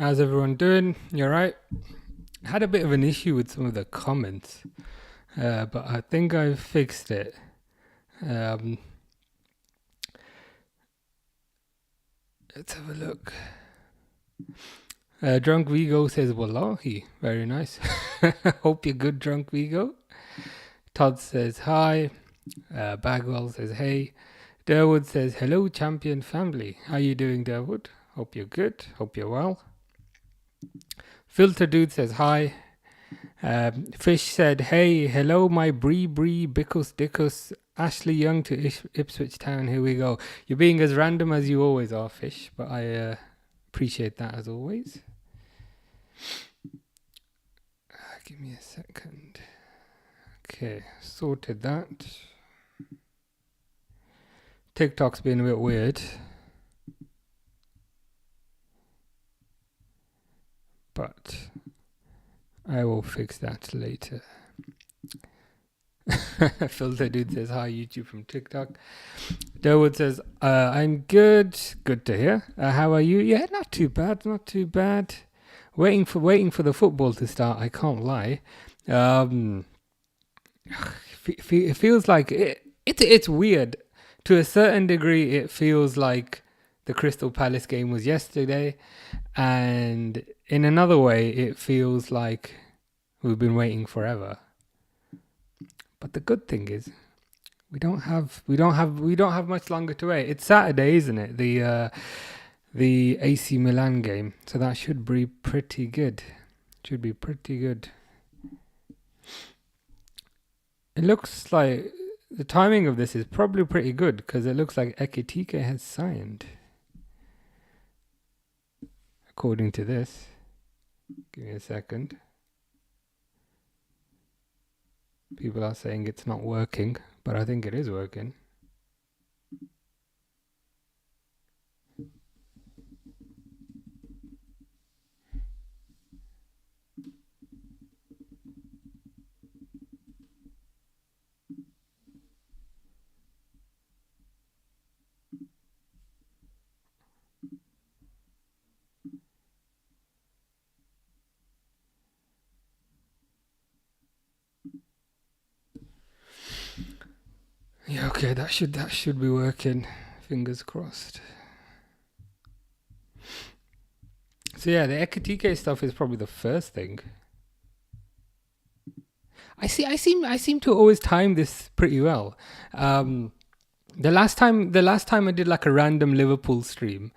How's everyone doing? You alright? I had a bit of an issue with some of the comments, but I think I fixed it. Um, let's have a look. Drunk Vigo says, Wallahi. Very nice. Hope you're good, Drunk Vigo. Todd says, hi. Bagwell says, hey. Durwood says, hello, champion family. How you doing, Durwood? Hope you're good. Hope you're well. Filter Dude says, hi. Fish said, hey, hello, my Bree, Bickus, Dickus, Ashley Young to Ipswich Town. Here we go. You're being as random as you always are, Fish, but I appreciate that as always. Give me a second. Okay, sorted that. TikTok's been a bit weird, but I will fix that later. Filter Dude says, hi, YouTube from TikTok. Durwood says, I'm good. Good to hear. How are you? Yeah, not too bad. Not too bad. Waiting for the football to start. I can't lie. It feels like it's weird. To a certain degree, it feels like the Crystal Palace game was yesterday, and in another way, it feels like we've been waiting forever. But the good thing is, we don't have much longer to wait. It's Saturday, isn't it? The AC Milan game, so that should be pretty good. Should be pretty good. It looks like the timing of this is probably pretty good because it looks like Ekitike has signed. According to this. Give me a second. People are saying it's not working, but I think it is working. Yeah, okay, that should be working. Fingers crossed. So yeah, the Ekitike stuff is probably the first thing. I seem to always time this pretty well. The last time I did like a random Liverpool stream,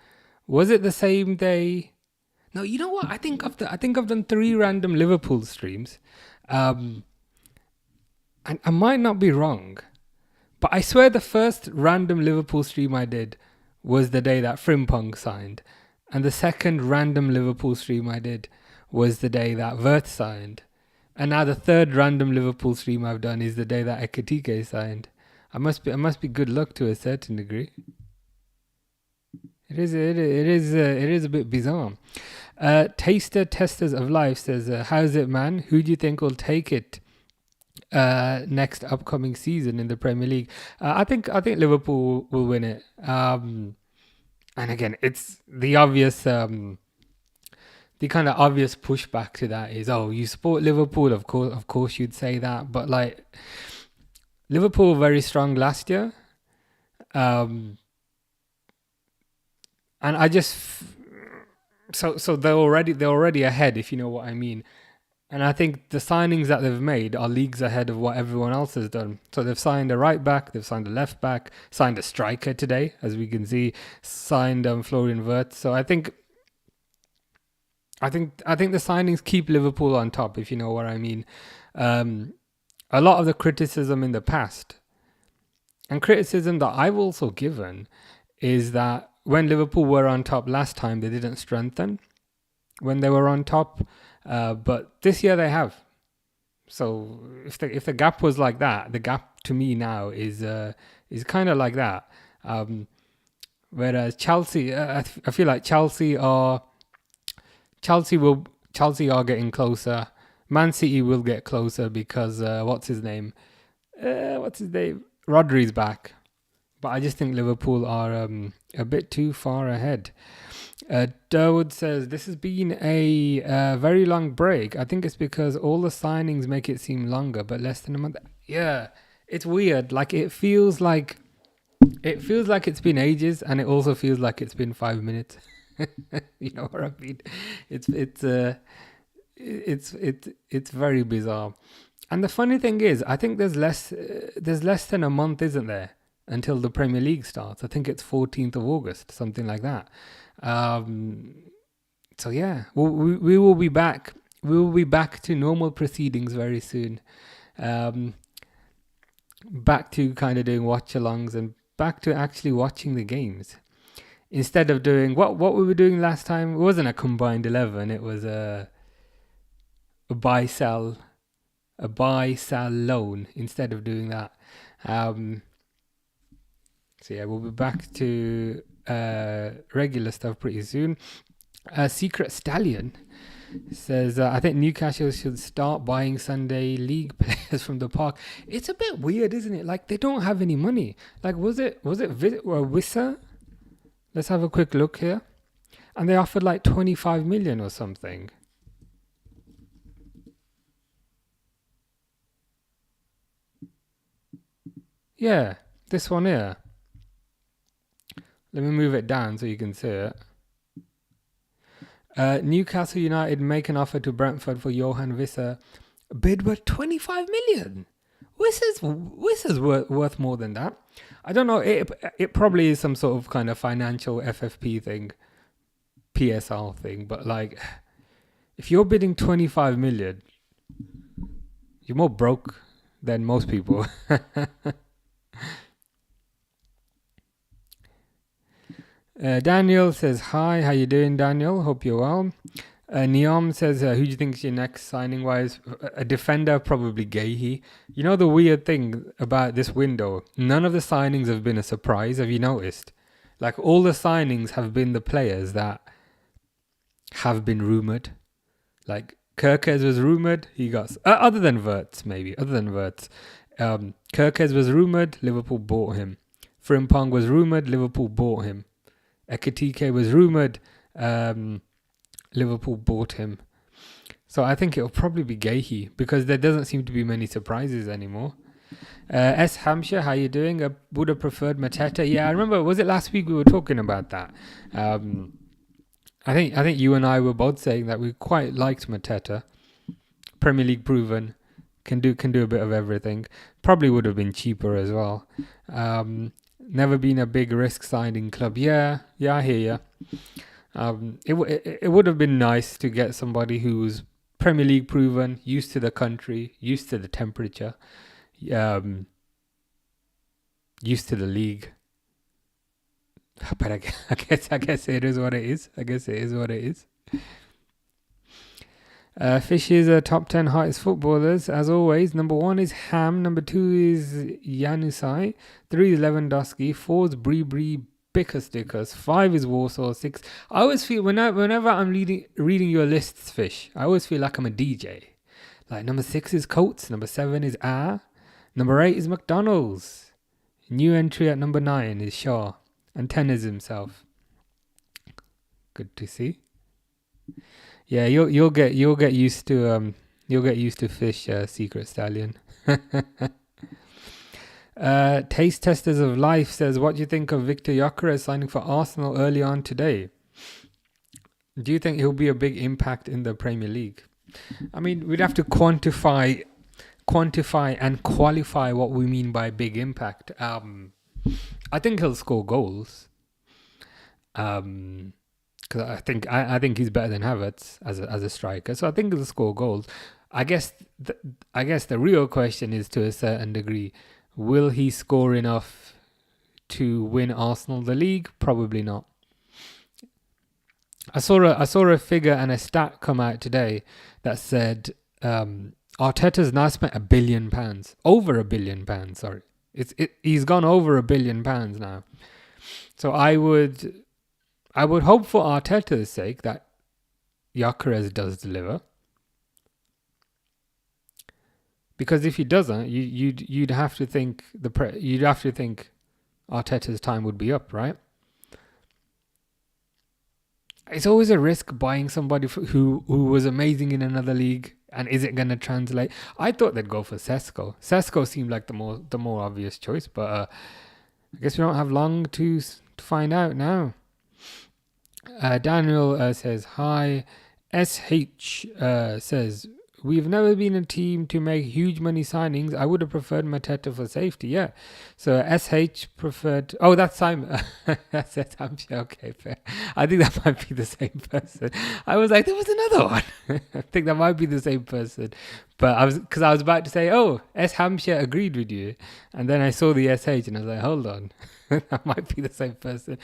was it the same day? No, you know what? I think I've done 3 random Liverpool streams. And I might not be wrong, but I swear the first random Liverpool stream I did was the day that Frimpong signed, and the second random Liverpool stream I did was the day that Wirtz signed. And now the third random Liverpool stream I've done is the day that Ekitike signed. I must be good luck to a certain degree. It is a bit bizarre. Testers of Life says, how's it, man? Who do you think will take it next upcoming season in the Premier League? I think Liverpool will win it. And again, it's the obvious the kind of obvious pushback to that is, oh, you support Liverpool, of course you'd say that, but like Liverpool very strong last year, and I just so they're already ahead, if you know what I mean. And I think the signings that they've made are leagues ahead of what everyone else has done. So they've signed a right back, they've signed a left back, signed a striker today, as we can see, signed Florian Wirtz. So I think the signings keep Liverpool on top, if you know what I mean. A lot of the criticism in the past, and criticism that I've also given, is that when Liverpool were on top last time, they didn't strengthen when they were on top. But this year they have. So if the gap was like that, the gap to me now is kind of like that. Whereas Chelsea, I feel like Chelsea are getting closer. Man City will get closer because what's his name? Rodri's back. But I just think Liverpool are a bit too far ahead. Durwood says, this has been a very long break. I think it's because all the signings make it seem longer, but less than a month. Yeah, it's weird. Like it feels like it's been ages, and it also feels like it's been 5 minutes. You know what I mean? It's very bizarre. And the funny thing is, I think there's less than a month, isn't there, until the Premier League starts. I think it's 14th of August, something like that. So yeah, we will be back. We will be back to normal proceedings very soon. Back to kind of doing watch-alongs and back to actually watching the games. Instead of doing what we were doing last time, it wasn't a combined 11. It was a buy-sell loan instead of doing that. So yeah, we'll be back to regular stuff pretty soon. Secret Stallion says, I think Newcastle should start buying Sunday League players from the park. It's a bit weird, isn't it? Like they don't have any money. Like was it Wissa? Let's have a quick look here. And they offered like 25 million or something. Yeah, this one here. Let me move it down so you can see it. Newcastle United make an offer to Brentford for Johan Wissa. Bid worth 25 million. Wissa's worth more than that. I don't know. It probably is some sort of kind of financial FFP thing, PSR thing. But like, if you're bidding 25 million, you're more broke than most people. Daniel says, hi, how you doing, Daniel? Hope you're well. Niam says, who do you think is your next signing-wise? A defender, probably Gahey. You know the weird thing about this window? None of the signings have been a surprise. Have you noticed? Like, all the signings have been the players that have been rumoured. Like, Kerkez was rumoured. He got... other than Wirtz, maybe. Other than Wirtz. Kerkez was rumoured. Liverpool bought him. Frimpong was rumoured. Liverpool bought him. Ekitike was rumoured. Liverpool bought him. So I think it'll probably be Gahey because there doesn't seem to be many surprises anymore. S. Hampshire, how you doing? I would have preferred Mateta. Yeah, I remember, was it last week we were talking about that? I think you and I were both saying that we quite liked Mateta. Premier League proven. Can do a bit of everything. Probably would have been cheaper as well. Never been a big risk signing club. Yeah, I hear you. It would have been nice to get somebody who's Premier League proven, used to the country, used to the temperature, used to the league. But I guess it is what it is. Fish's top 10 highest footballers, as always. Number 1 is Ham. Number 2 is Januzaj. 3 is Lewandowski. 4 is Bree Bickerstickers. 5 is Warsaw. 6. I always feel whenever I'm reading your lists, Fish, I always feel like I'm a DJ. Like number 6 is Coates. Number 7 is Number 8 is McDonald's. New entry at number 9 is Shaw. And 10 is himself. Good to see. Yeah, you'll get used to Fish, Secret Stallion. Taste Testers of Life says, what do you think of Victor Gyökeres signing for Arsenal early on today? Do you think he'll be a big impact in the Premier League? I mean, we'd have to quantify and qualify what we mean by big impact. I think he'll score goals. Because I think he's better than Havertz as a striker, so I think he'll score goals. I guess the real question is, to a certain degree, will he score enough to win Arsenal the league? Probably not. I saw a figure and a stat come out today that said Arteta's now spent £1 billion, over £1 billion. Sorry, he's gone over £1 billion now. So I would hope for Arteta's sake that Gyökeres does deliver. Because if he doesn't, you'd have to think Arteta's time would be up, right? it's always a risk buying somebody who was amazing in another league, and is it going to translate? I thought they'd go for Sesko. Sesko seemed like the more obvious choice, but I guess we don't have long to find out now. Daniel says hi. SH says, we've never been a team to make huge money signings. I would have preferred Mateta for safety. Yeah. So SH preferred. Oh, that's Simon. That's it. Okay, fair. I think that might be the same person. I was like, there was another one. I think that might be the same person. But I was about to say, oh, S Hampshire agreed with you, and then I saw the SH and I was like, hold on, that might be the same person.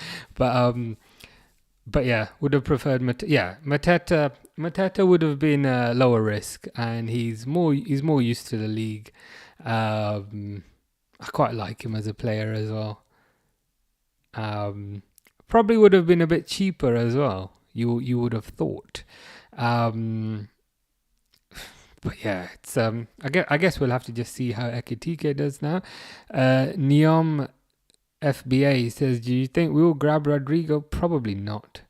But yeah, would have preferred Mateta. Mateta would have been lower risk, and he's more used to the league. I quite like him as a player as well. Probably would have been a bit cheaper as well. You would have thought. But yeah, it's I guess we'll have to just see how Ekitike does now. Neom FBA says, do you think we will grab Rodrigo? Probably not.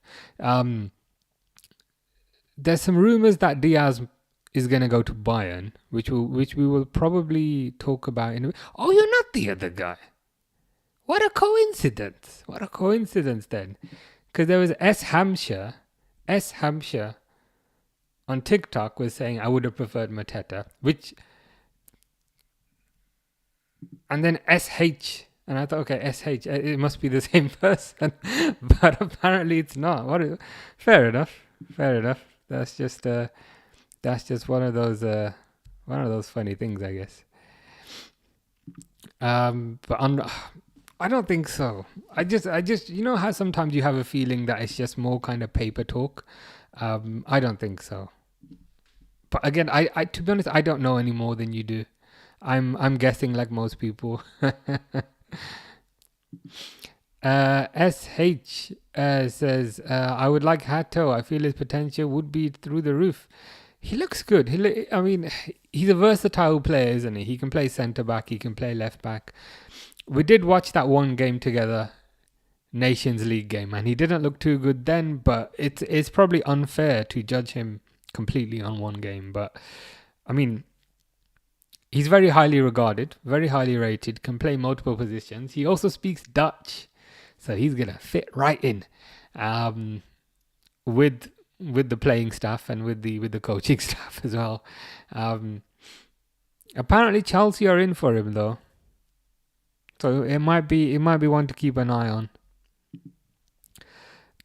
There's some rumors that Diaz is going to go to Bayern, which we will probably talk about in a bit. Oh, you're not the other guy. What a coincidence. What a coincidence then. Because there was S Hampshire on TikTok was saying I would have preferred Mateta, and then SH. And I thought, okay, SH, it must be the same person, but apparently it's not. Fair enough. That's just one of those funny things, I guess. But I don't think so. I just, you know how sometimes you have a feeling that it's just more kind of paper talk. I don't think so. But again, I to be honest, I don't know any more than you do. I'm guessing like most people. SH says, I would like Hato. I feel his potential would be through the roof. He looks good. He's a versatile player, isn't he? He can play centre back. He can play left back. We did watch that one game together, Nations League game, and he didn't look too good then. But it's probably unfair to judge him completely on one game. But I mean, he's very highly regarded, very highly rated, can play multiple positions. He also speaks Dutch, so he's going to fit right in with the playing staff and with the coaching staff as well. Apparently Chelsea are in for him though. So it might be one to keep an eye on.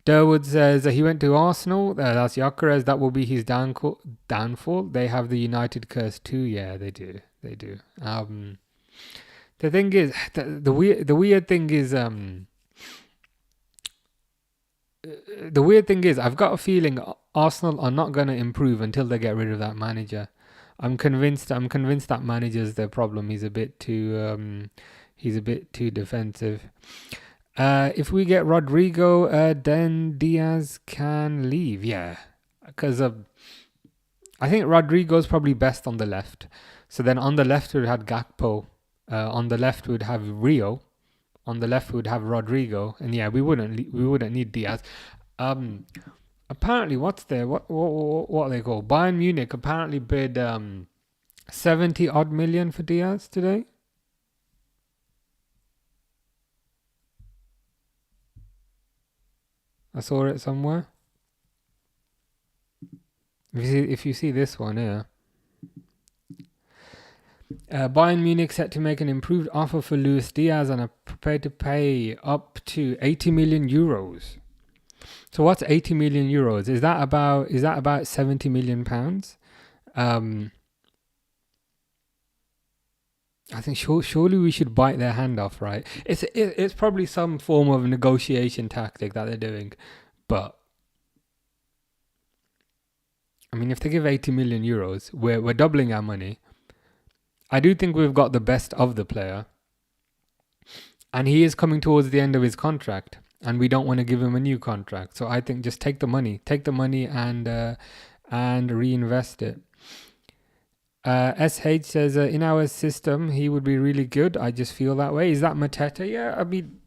Durwood says he went to Arsenal. That's Gyökeres. That will be his downfall. They have the United curse too. Yeah, they do. The thing is, the weird thing is, I've got a feeling Arsenal are not going to improve until they get rid of that manager. I'm convinced that manager's their problem. He's a bit too defensive. If we get Rodrigo, then Diaz can leave. Yeah, because I think Rodrigo's probably best on the left. So then on the left we'd have Gakpo. On the left we'd have Rio. On the left we'd have Rodrigo. And yeah, we wouldn't need Diaz. Apparently, what are they called? Bayern Munich apparently bid 70 odd million for Diaz today. I saw it somewhere. If you see this one here. Bayern Munich set to make an improved offer for Luis Diaz and are prepared to pay up to 80 million euros. So what's 80 million euros? Is that about 70 million pounds? I think surely we should bite their hand off, right? It's probably some form of negotiation tactic that they're doing, but I mean, if they give 80 million euros, we're doubling our money. I do think we've got the best of the player, and he is coming towards the end of his contract, and we don't want to give him a new contract. So I think just take the money and reinvest it. SH says, in our system, he would be really good. I just feel that way. Is that Mateta? Yeah, I mean,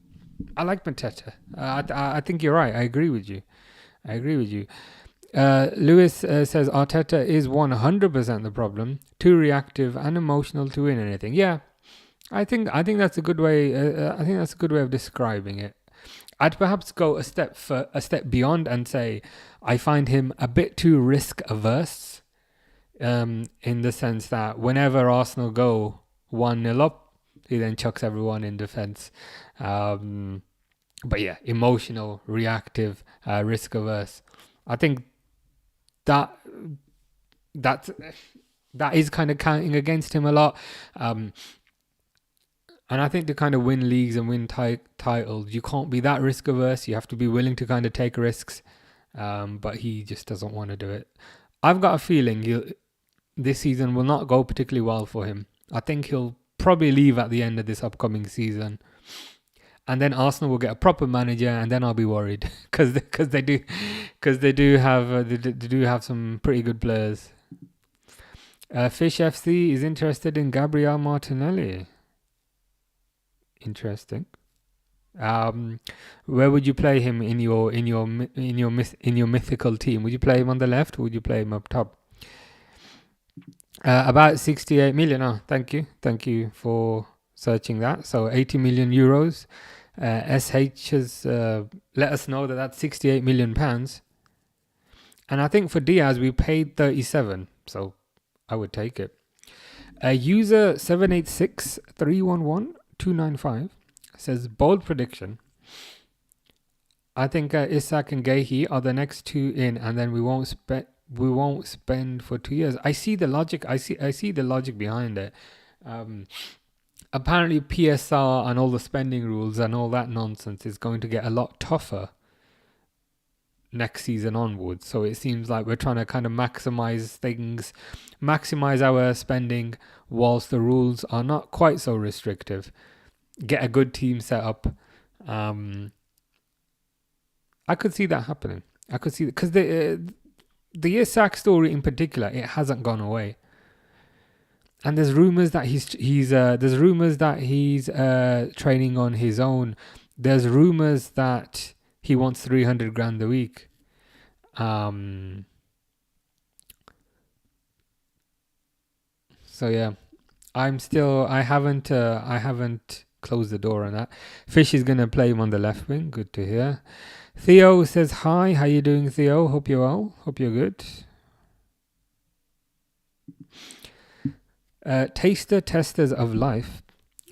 I like Mateta. I think you're right. I agree with you. I agree with you. Lewis says Arteta is 100% the problem. Too reactive and emotional to win anything. Yeah, I think that's a good way. I think that's a good way of describing it. I'd perhaps go a step beyond and say I find him a bit too risk averse. In the sense that whenever Arsenal go 1-0 up, he then chucks everyone in defence. But yeah, emotional, reactive, risk averse. I think that is kind of counting against him a lot. And I think to kind of win leagues and win titles, you can't be that risk averse. You have to be willing to kind of take risks. But he just doesn't want to do it. I've got a feeling this season will not go particularly well for him. I think he'll probably leave at the end of this upcoming season. And then Arsenal will get a proper manager, and then I'll be worried because they do have some pretty good players. Fish FC is interested in Gabriel Martinelli. Interesting. Where would you play him in your mythical team? Would you play him on the left, or would you play him up top? About 68 million. Oh, thank you for searching that. So 80 million euros. SH has let us know that that's 68 million pounds. And I think for Diaz we paid 37, so I would take it. User 786311295 says bold prediction. I think Isak and Gehi are the next two in, and then we won't spend for 2 years. I see the logic. I see the logic behind it. Apparently PSR and all the spending rules and all that nonsense is going to get a lot tougher next season onwards. So it seems like we're trying to kind of maximize our spending whilst the rules are not quite so restrictive. Get a good team set up. I could see that happening. I could see that because the Isak story in particular, it hasn't gone away. And there's rumors that he's training on his own. There's rumors that he wants 300 grand a week. So yeah, I haven't closed the door on that. Fish is gonna play him on the left wing. Good to hear. Theo says hi. How you doing, Theo? Hope you're well. Hope you're good. Testers of life.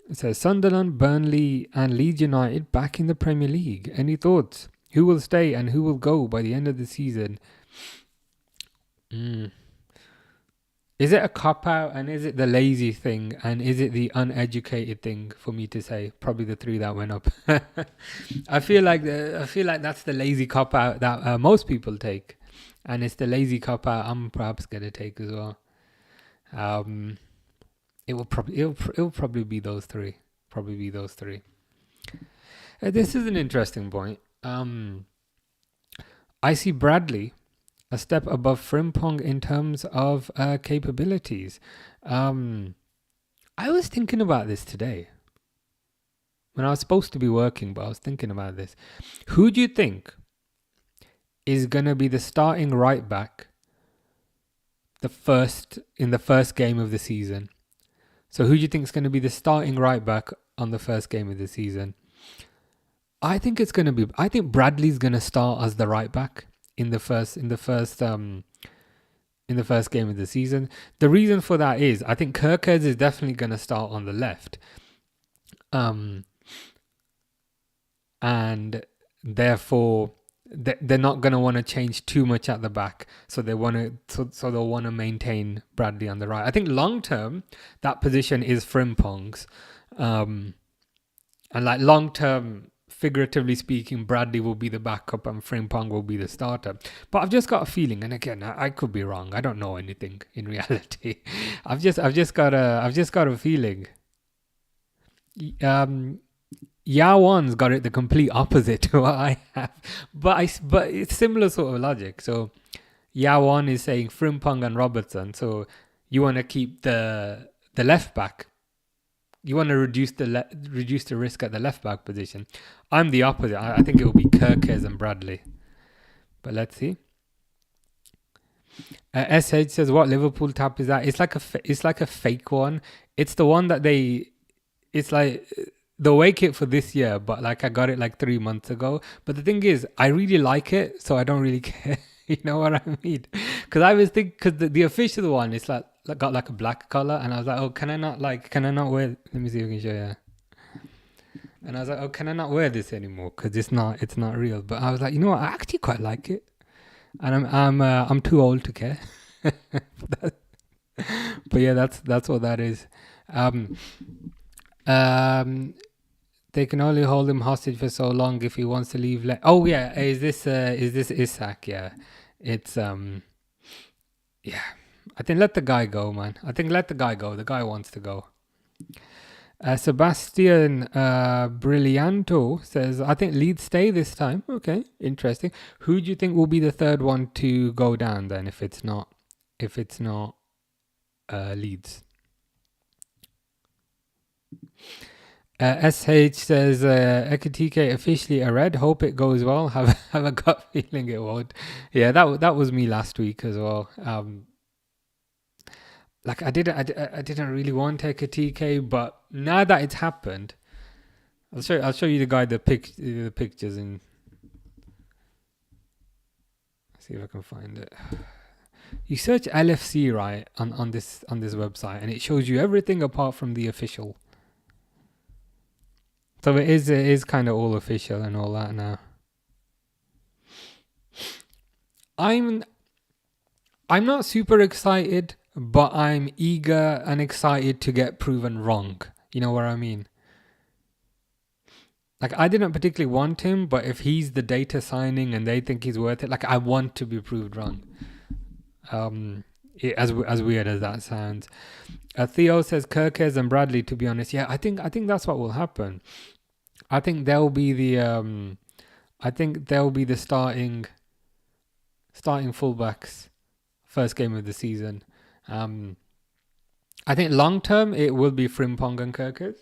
It says Sunderland, Burnley and Leeds United back in the Premier League. Any thoughts? Who will stay and who will go by the end of the season? Is it a cop-out, and is it the lazy thing, and is it the uneducated thing for me to say? Probably the three that went up. I feel like that's the lazy cop-out that most people take, and it's the lazy cop-out I'm perhaps going to take as well. It'll probably be those three. This is an interesting point. I see Bradley a step above Frimpong in terms of capabilities. I was thinking about this today when I was supposed to be working, but I was thinking about this. Who do you think is going to be the starting right back in the first game of the season? So who do you think is going to be the starting right back on the first game of the season? I think Bradley's going to start as the right back in the first game of the season. The reason for that is I think Kirkers is definitely going to start on the left. And therefore they're not going to want to change too much at the back, so they'll want to maintain Bradley on the right. I think long term that position is Frimpong's, and like long term, figuratively speaking, Bradley will be the backup and Frimpong will be the starter. But I've just got a feeling, and again, I could be wrong. I don't know anything in reality. I've just got a feeling. Yawan's got it the complete opposite to what I have, but it's similar sort of logic. So Yawan is saying Frimpong and Robertson. So you want to keep the left back. You want to reduce the risk at the left back position. I'm the opposite. I think it will be Kirkers and Bradley. But let's see. SH says, what Liverpool tap is that? It's like a fake one. It's the one that it's like the away kit for this year, but like I got it like 3 months ago. But the thing is, I really like it, so I don't really care. You know what I mean? Because I was thinking, because the official one is like got like a black color, and I was like, oh, can I not wear? Let me see if I can show you. And I was like, oh, can I not wear this anymore? Because it's not real. But I was like, you know what? I actually quite like it, and I'm too old to care. But yeah, that's what that is. They can only hold him hostage for so long if he wants to leave. Oh yeah, is this Isak? Yeah, it's yeah. I think let the guy go, man. I think let the guy go. The guy wants to go. Sebastian Brillianto says, I think Leeds stay this time. Okay, interesting. Who do you think will be the third one to go down then if it's not Leeds? SH says, Ekitike officially a red. Hope it goes well. Have a gut feeling it won't. Yeah, that was me last week as well. Like I didn't really want Ekitike, but now that it's happened, I'll show you the guy the pictures and see if I can find it. You search LFC right on this website, and it shows you everything apart from the official. So it is kind of all official and all that now. I'm not super excited, but I'm eager and excited to get proven wrong. You know what I mean? Like, I didn't particularly want him, but if he's the data signing and they think he's worth it, like, I want to be proved wrong. As weird as that sounds. Theo says Kirkes and Bradley, to be honest. Yeah, I think that's what will happen. I think they'll be the starting fullbacks first game of the season. I think long term it will be Frimpong and Kirkes,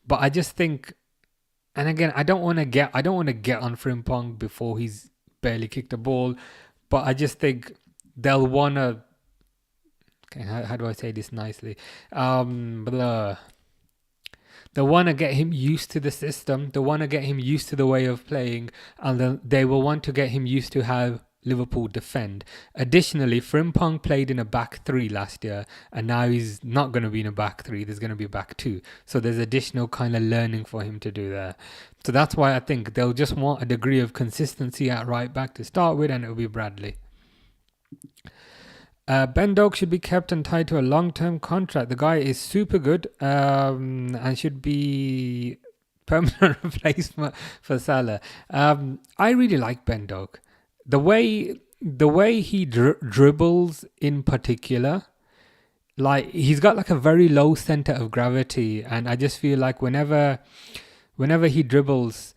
but I just think, and again, I don't want to get on Frimpong before he's barely kicked a ball, but I just think they'll wanna. Okay, how do I say this nicely? They want to get him used to the system. They want to get him used to the way of playing, and then they will want to get him used to how Liverpool defend. Additionally, Frimpong played in a back three last year, and now he's not going to be in a back three. There's going to be a back two. So there's additional kind of learning for him to do there. So that's why I think they'll just want a degree of consistency at right back to start with, and it'll be Bradley. Ben Doak should be kept and tied to a long-term contract. The guy is super good and should be permanent replacement for Salah. I really like Ben Doak. The way he dribbles in particular, like he's got like a very low center of gravity, and I just feel like whenever he dribbles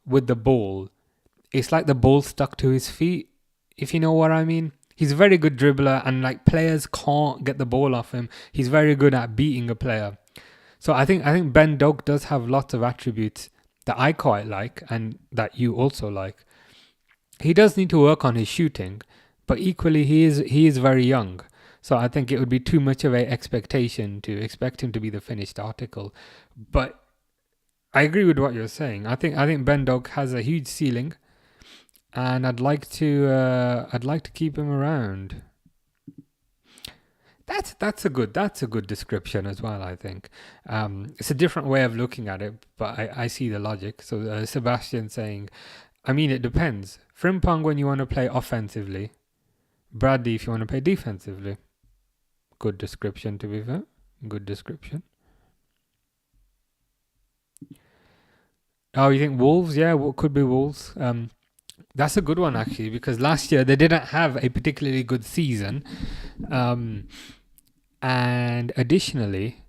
with the ball, it's like the ball stuck to his feet, if you know what I mean. He's a very good dribbler, and like players can't get the ball off him. He's very good at beating a player. So I think Ben Doak does have lots of attributes that I quite like and that you also like. He does need to work on his shooting, but equally he is very young. So I think it would be too much of an expectation to expect him to be the finished article. But I agree with what you're saying. I think Ben Doak has a huge ceiling, and I'd like to keep him around. That's a good description as well. I think it's a different way of looking at it, but I see the logic. So Sebastian saying, I mean, it depends. Frimpong when you want to play offensively, Bradley if you want to play defensively. Good description, to be fair. Good description. Oh, you think Wolves? Yeah, what could be Wolves? That's a good one actually, because last year they didn't have a particularly good season, and additionally,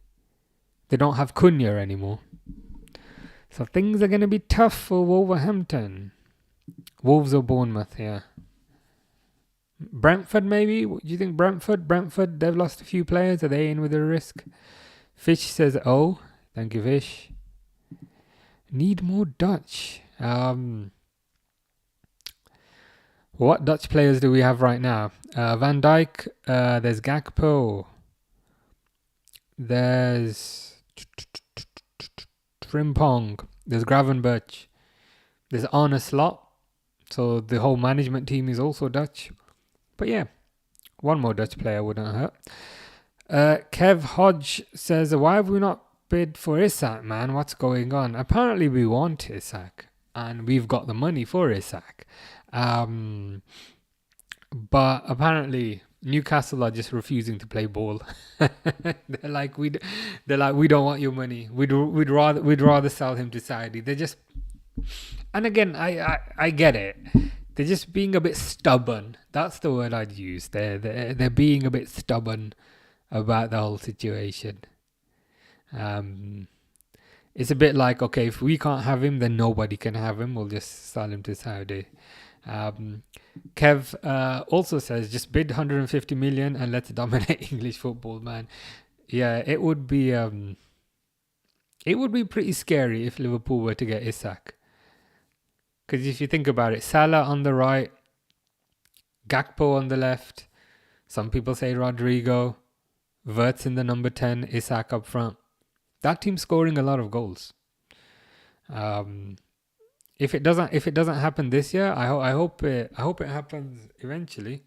they don't have Cunha anymore. So things are going to be tough for Wolverhampton. Wolves or Bournemouth, yeah. Brentford maybe? Do you think Brentford, they've lost a few players. Are they in with a risk? Fish says, oh, thank you, Fish. Need more Dutch. What Dutch players do we have right now? Van Dijk, there's Gakpo, there's Frimpong, there's Gravenberch, there's Arne Slot. So the whole management team is also Dutch. But yeah, one more Dutch player wouldn't hurt. Kev Hodge says, why have we not bid for Isak, man? What's going on? Apparently we want Isak, and we've got the money for Isak. But apparently Newcastle are just refusing to play ball. they're like we don't want your money. We'd rather sell him to Saudi. They're just, and again, I get it. They're just being a bit stubborn. That's the word I'd use. They're being a bit stubborn about the whole situation. It's a bit like, okay, if we can't have him, then nobody can have him. We'll just sell him to Saudi. Kev also says, just bid 150 million and let's dominate English football, man. Yeah, it would be pretty scary if Liverpool were to get Isak. Because if you think about it, Salah on the right, Gakpo on the left, some people say Rodrigo, Wirtz in the number 10, Isak up front. That team's scoring a lot of goals. If it doesn't happen this year, I hope it happens eventually.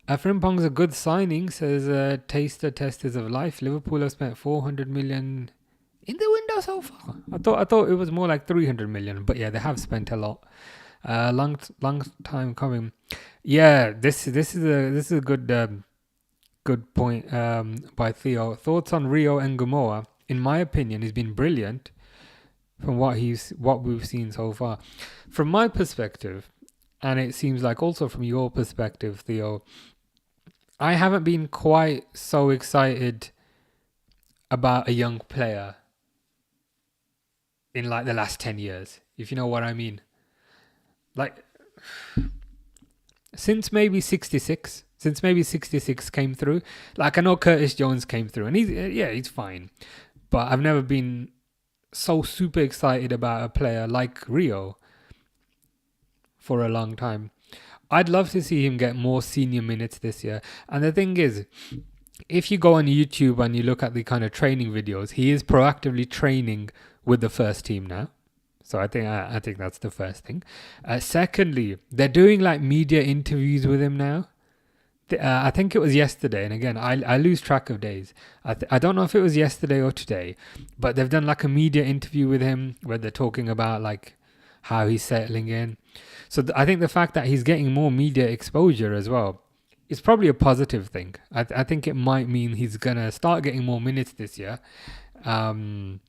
Frimpong's a good signing, says Taster Testers of Life. Liverpool have spent 400 million in the window so far. I thought it was more like 300 million, but yeah, they have spent a lot. Long time coming. Yeah, this is a good point by Theo. Thoughts on Rio Ngumoa? In my opinion, he's been brilliant from what we've seen so far. From my perspective, and it seems like also from your perspective, Theo, I haven't been quite so excited about a young player in like the last 10 years, if you know what I mean. Like, since maybe 66 came through. Like, I know Curtis Jones came through, and he's fine. But I've never been so super excited about a player like Rio for a long time. I'd love to see him get more senior minutes this year. And the thing is, if you go on YouTube and you look at the kind of training videos, he is proactively training with the first team now. So I think that's the first thing. Secondly, they're doing like media interviews with him now. I think it was yesterday, and again, I lose track of days. I don't know if it was yesterday or today, but they've done like a media interview with him where they're talking about like how he's settling in. So I think the fact that he's getting more media exposure as well is probably a positive thing. I think it might mean he's gonna start getting more minutes this year, and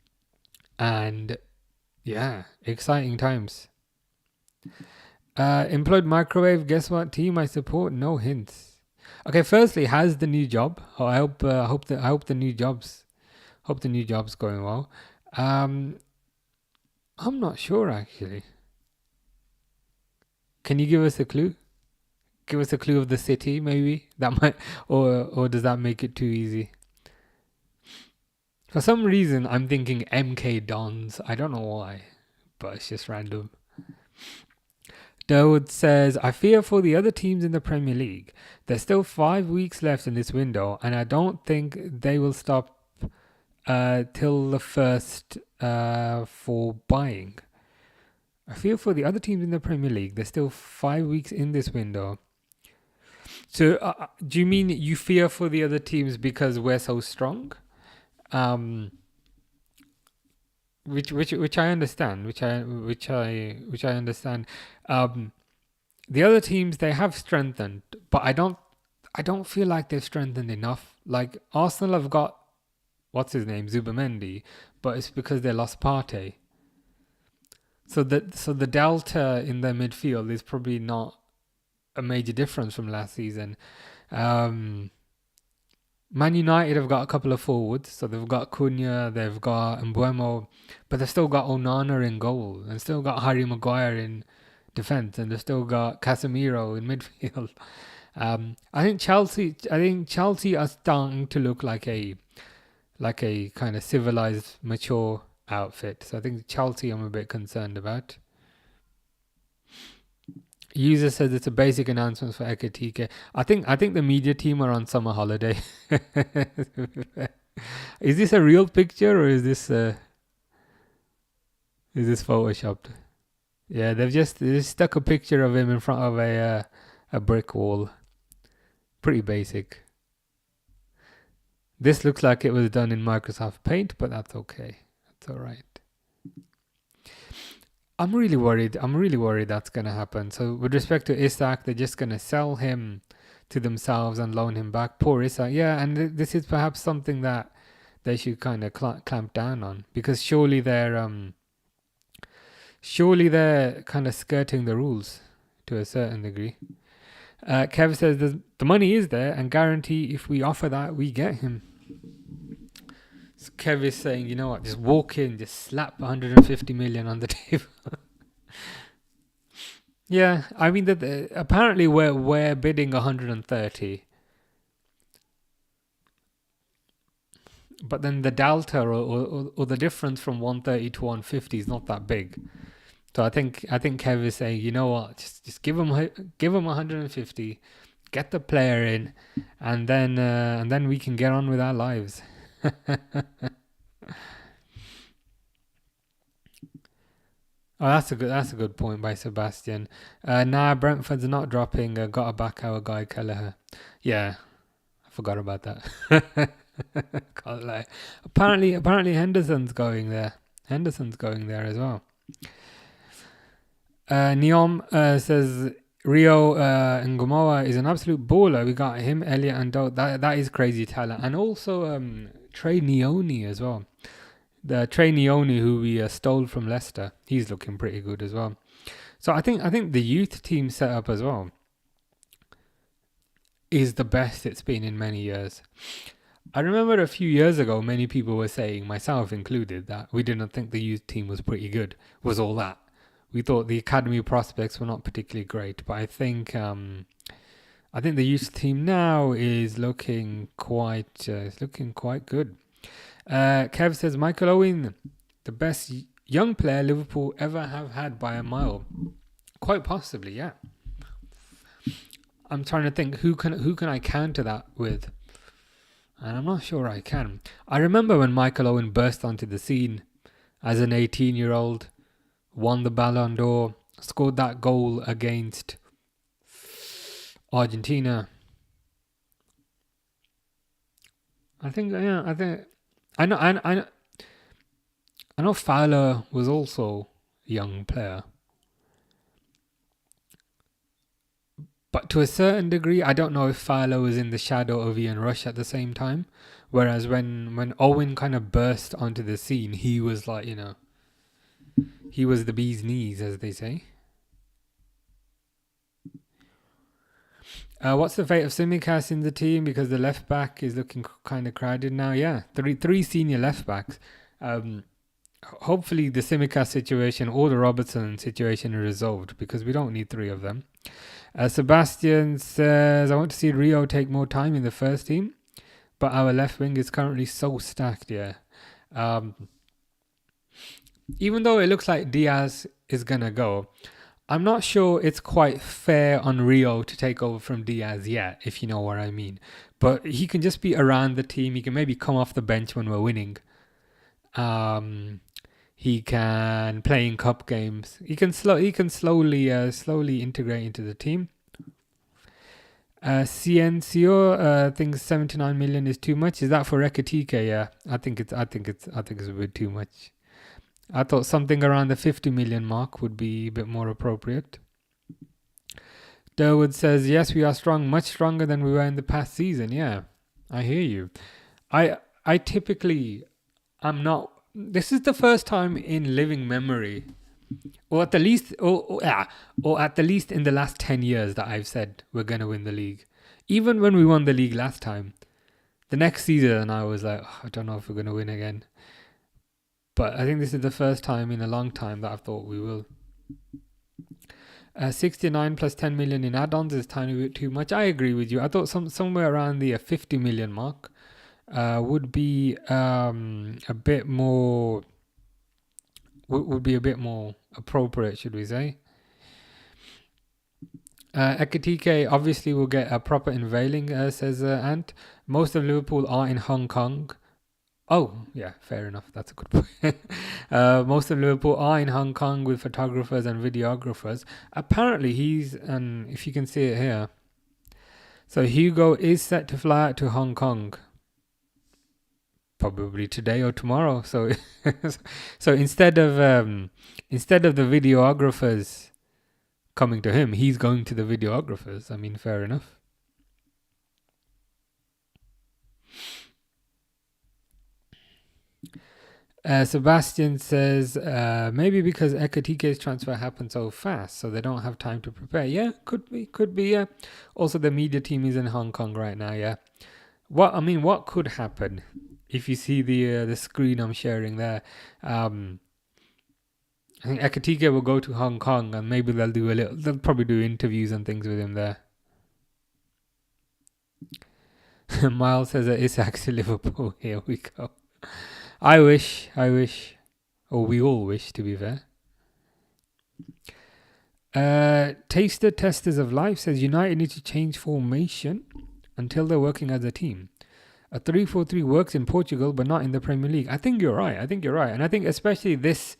yeah, exciting times. Employed Microwave, guess what team I support? No hints. Okay, firstly, how's the new job? Oh, I hope the new job's going well. I'm not sure actually. Can you give us a clue? Give us a clue of the city, maybe that might, or does that make it too easy? For some reason, I'm thinking MK Dons. I don't know why, but it's just random. Dawood says, I fear for the other teams in the Premier League. There's still 5 weeks left in this window, and I don't think they will stop till the first for buying. I fear for the other teams in the Premier League. There's still 5 weeks in this window. So, do you mean you fear for the other teams because we're so strong? Which I understand. Which I understand. The other teams, they have strengthened, but I don't feel like they've strengthened enough. Like Arsenal have got what's his name, Zubamendi, but it's because they lost Partey. So the delta in their midfield is probably not a major difference from last season. Man United have got a couple of forwards, so they've got Cunha, they've got Mbuemo, but they've still got Onana in goal, and still got Harry Maguire in defence, and they've still got Casemiro in midfield. I think Chelsea are starting to look like a kind of civilized, mature outfit. So I think Chelsea I'm a bit concerned about. User says it's a basic announcement for Ekitike. I think the media team are on summer holiday. Is this a real picture or is this photoshopped? Yeah, they stuck a picture of him in front of a brick wall. Pretty basic. This looks like it was done in Microsoft Paint, but that's okay. That's all right. I'm really worried that's going to happen. So with respect to Isak, they're just going to sell him to themselves and loan him back. Poor Isak. Yeah, and this is perhaps something that they should kind of clamp down on, because surely they're kind of skirting the rules to a certain degree. Kev says the money is there and guarantee if we offer that, we get him. So Kev is saying, you know what, just walk in, just slap 150 million on the table. Yeah, I mean, apparently we're bidding 130. But then the delta or the difference from 130 to 150 is not that big. So I think Kev is saying, you know what, just give him 150, get the player in, and then we can get on with our lives. Oh, that's a good point by Sebastian. Nah, Brentford's not dropping. Got to back our guy Kelleher. Yeah, I forgot about that. Can't lie. Apparently Henderson's going there. Henderson's going there as well. Neom says Rio Ngumoa is an absolute baller. We got him, Elliot, and Doe. That is crazy talent, and also Trey Neone as well. The Trey Neone who we stole from Leicester, he's looking pretty good as well. So I think the youth team setup as well is the best it's been in many years. I remember a few years ago, many people were saying, myself included, that we didn't think the youth team was pretty good. Was all that. We thought the academy prospects were not particularly great, but I think the youth team now is looking quite good. Kev says Michael Owen, the best young player Liverpool ever have had by a mile. Quite possibly, yeah. I'm trying to think who can I counter that with, and I'm not sure I can. I remember when Michael Owen burst onto the scene as an 18-year-old, won the Ballon d'Or, scored that goal against Argentina. I know Fowler was also a young player. But to a certain degree, I don't know if Fowler was in the shadow of Ian Rush at the same time. Whereas when Owen kind of burst onto the scene, he was like, he was the bee's knees, as they say. What's the fate of Tsimikas in the team? Because the left back is looking kind of crowded now. Yeah, three senior left backs. Hopefully the Tsimikas situation or the Robertson situation are resolved, because we don't need three of them. Sebastian says, I want to see Rio take more time in the first team, but our left wing is currently so stacked, yeah. Even though it looks like Diaz is going to go, I'm not sure it's quite fair on Rio to take over from Diaz yet, if you know what I mean. But he can just be around the team. He can maybe come off the bench when we're winning. He can play in cup games. He can slowly integrate into the team. Ciencio thinks 79 million is too much. Is that for Ekitike? Yeah, I think it's a bit too much. I thought something around the 50 million mark would be a bit more appropriate. Durwood says, yes, we are strong, much stronger than we were in the past season. Yeah, I hear you. I typically, I'm not. This is the first time in living memory, or at the least in the last 10 years, that I've said we're going to win the league. Even when we won the league last time, the next season I was like, I don't know if we're going to win again. But I think this is the first time in a long time that I've thought we will. 69 plus 10 million in add-ons is a tiny bit too much. I agree with you. I thought somewhere around the 50 million mark would be a bit more. Would be a bit more appropriate, should we say? Ekitike obviously will get a proper unveiling, says Ant. Most of Liverpool are in Hong Kong. Oh, yeah, fair enough. That's a good point. Most of Liverpool are in Hong Kong with photographers and videographers. Apparently, and if you can see it here. So Hugo is set to fly out to Hong Kong, probably today or tomorrow. So, so instead of the videographers coming to him, he's going to the videographers. I mean, fair enough. Sebastian says maybe because Ekitike's transfer happened so fast, so they don't have time to prepare. Yeah, could be. Yeah. Also, the media team is in Hong Kong right now. Yeah. What could happen if you see the screen I'm sharing there? I think Ekitike will go to Hong Kong and maybe they'll probably do interviews and things with him there. Miles says that Isak to Liverpool. Here we go. I wish, or we all wish, to be fair. Taster Testers of Life says United need to change formation until they're working as a team. A 3-4-3 works in Portugal, but not in the Premier League. I think you're right. And I think especially this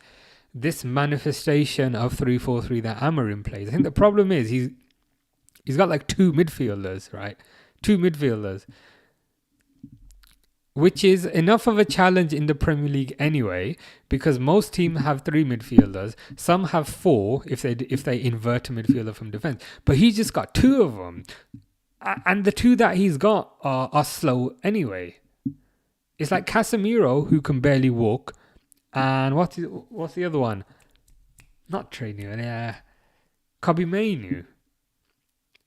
manifestation of 3-4-3 that Amorim plays. I think the problem is he's got like two midfielders, right? Which is enough of a challenge in the Premier League anyway, because most teams have three midfielders. Some have four if they invert a midfielder from defense. But he's just got two of them, and the two that he's got are slow anyway. It's like Casemiro, who can barely walk, and what's the other one? Not Trainee, Kobe Mainu.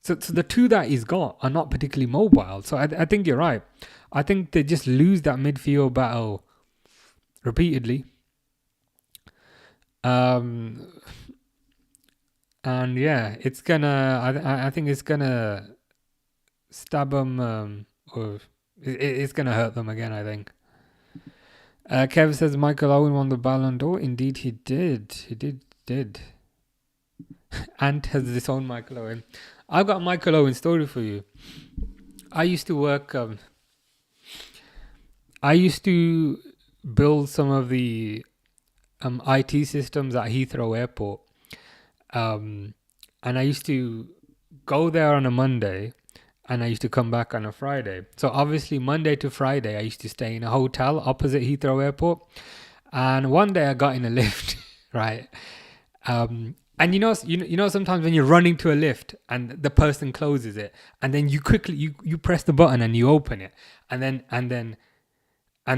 So the two that he's got are not particularly mobile. So I think you're right. I think they just lose that midfield battle repeatedly. And yeah, it's gonna. I think it's gonna stab them, or it's gonna hurt them again. I think. Kev says Michael Owen won the Ballon d'Or. Indeed, he did. He did. Ant has his own Michael Owen. I've got a Michael Owen story for you. I used to work. I used to build some of the IT systems at Heathrow Airport. And I used to go there on a Monday and I used to come back on a Friday. So obviously Monday to Friday, I used to stay in a hotel opposite Heathrow Airport. And one day I got in a lift, right? And you know, sometimes when you're running to a lift and the person closes it, and then you quickly you press the button and you open it, and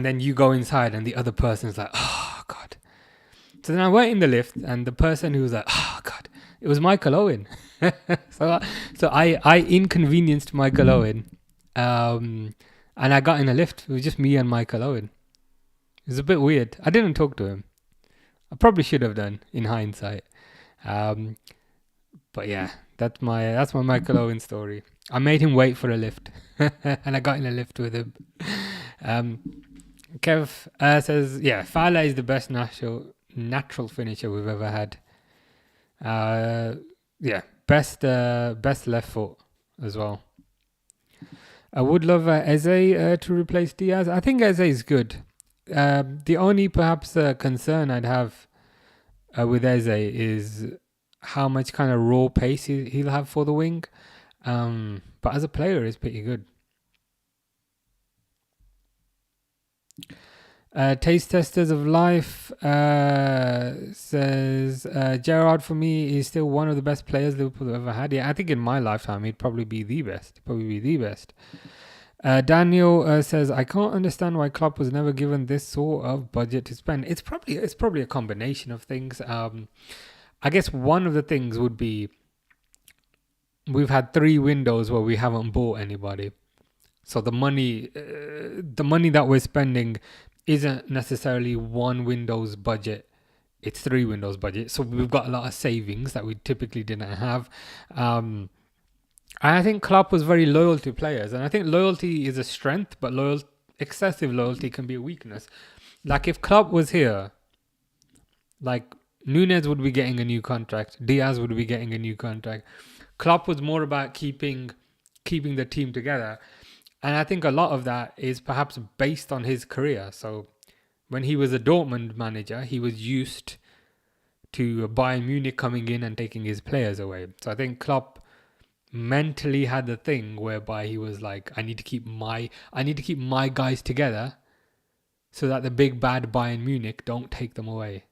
then you go inside and the other person's like, oh God. So then I went in the lift and the person who was like, oh God, it was Michael Owen. so I inconvenienced Michael Owen, and I got in a lift. It was just me and Michael Owen. It was a bit weird. I didn't talk to him. I probably should have done in hindsight. But yeah, that's my Michael Owen story. I made him wait for a lift, and I got in a lift with him. Kev says, yeah, Fale is the best natural finisher we've ever had. Yeah, best left foot as well. I would love Eze to replace Diaz. I think Eze is good. The only perhaps concern I'd have with Eze is how much kind of raw pace he'll have for the wing. But as a player, he's pretty good. Taste Testers of Life says Gerrard for me is still one of the best players Liverpool have ever had. Yeah, I think in my lifetime he'd probably be the best. Daniel says I can't understand why Klopp was never given this sort of budget to spend. It's probably a combination of things. I guess one of the things would be we've had 3 windows where we haven't bought anybody. So the money that we're spending isn't necessarily one window's budget. It's 3 windows budget. So we've got a lot of savings that we typically didn't have. I think Klopp was very loyal to players. And I think loyalty is a strength, but excessive loyalty can be a weakness. Like if Klopp was here, like Nunez would be getting a new contract. Diaz would be getting a new contract. Klopp was more about keeping the team together. And I think a lot of that is perhaps based on his career. So when he was a Dortmund manager, he was used to Bayern Munich coming in and taking his players away. So I think Klopp mentally had the thing whereby he was like, I need to keep my guys together so that the big bad Bayern Munich don't take them away.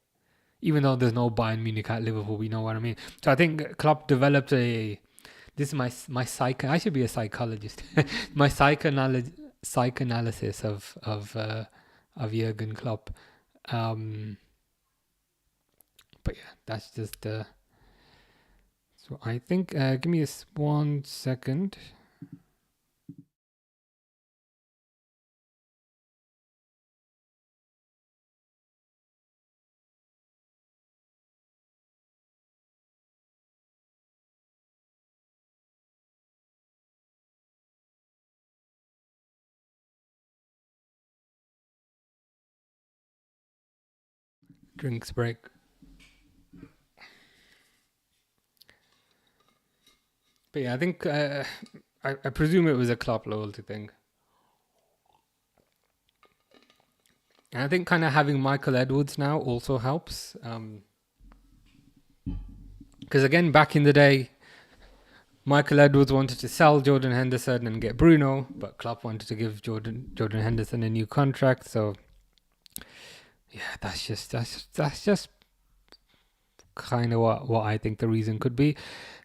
Even though there's no Bayern Munich at Liverpool, we know what I mean. So I think Klopp developed this is my psych. I should be a psychologist. My psychoanalysis of Jurgen Klopp. But yeah, that's just. So I think. Give me 1 second. Drinks break. But yeah, I think I presume it was a Klopp loyalty thing. And I think kind of having Michael Edwards now also helps. Because again, back in the day, Michael Edwards wanted to sell Jordan Henderson and get Bruno, but Klopp wanted to give Jordan Henderson a new contract. So yeah, that's just kind of what I think the reason could be.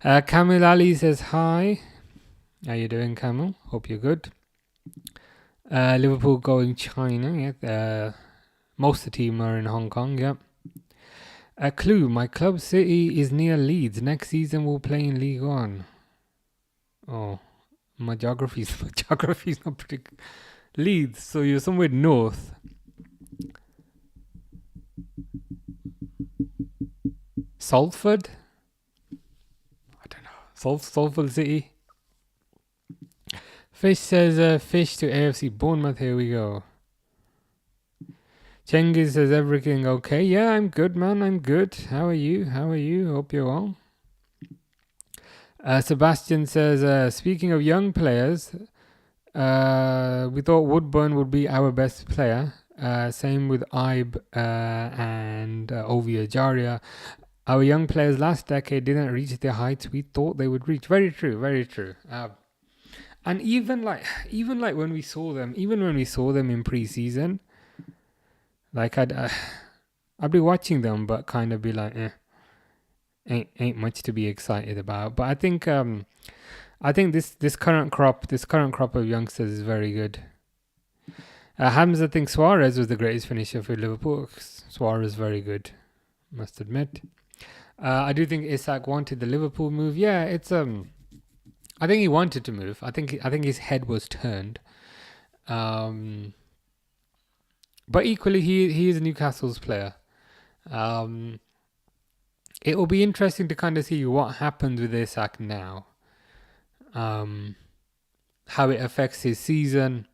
Kamil Ali says hi. How you doing, Kamil? Hope you're good. Liverpool going China. Yeah. Most of the team are in Hong Kong. Yeah. A clue. My club City is near Leeds. Next season we'll play in League One. Oh, my geography's not pretty good. Leeds. So you're somewhere north. Salford? I don't know. Salford City? Fish says, fish to AFC Bournemouth. Here we go. Cengiz says, everything okay? Yeah, I'm good, man. I'm good. How are you? Hope you're well. Sebastian says, speaking of young players, we thought Woodburn would be our best player. Same with Ibe and Ovia Jaria. Our young players last decade didn't reach the heights we thought they would reach. Very true, very true. And even when we saw them in pre-season, like I'd be watching them, but kind of be like, ain't much to be excited about. But I think this current crop of youngsters is very good. Hamza thinks Suarez was the greatest finisher for Liverpool. Suarez very good, must admit. I do think Isak wanted the Liverpool move. Yeah, it's I think he wanted to move. I think his head was turned. But equally, he is Newcastle's player. It will be interesting to kind of see what happens with Isak now. How it affects his season.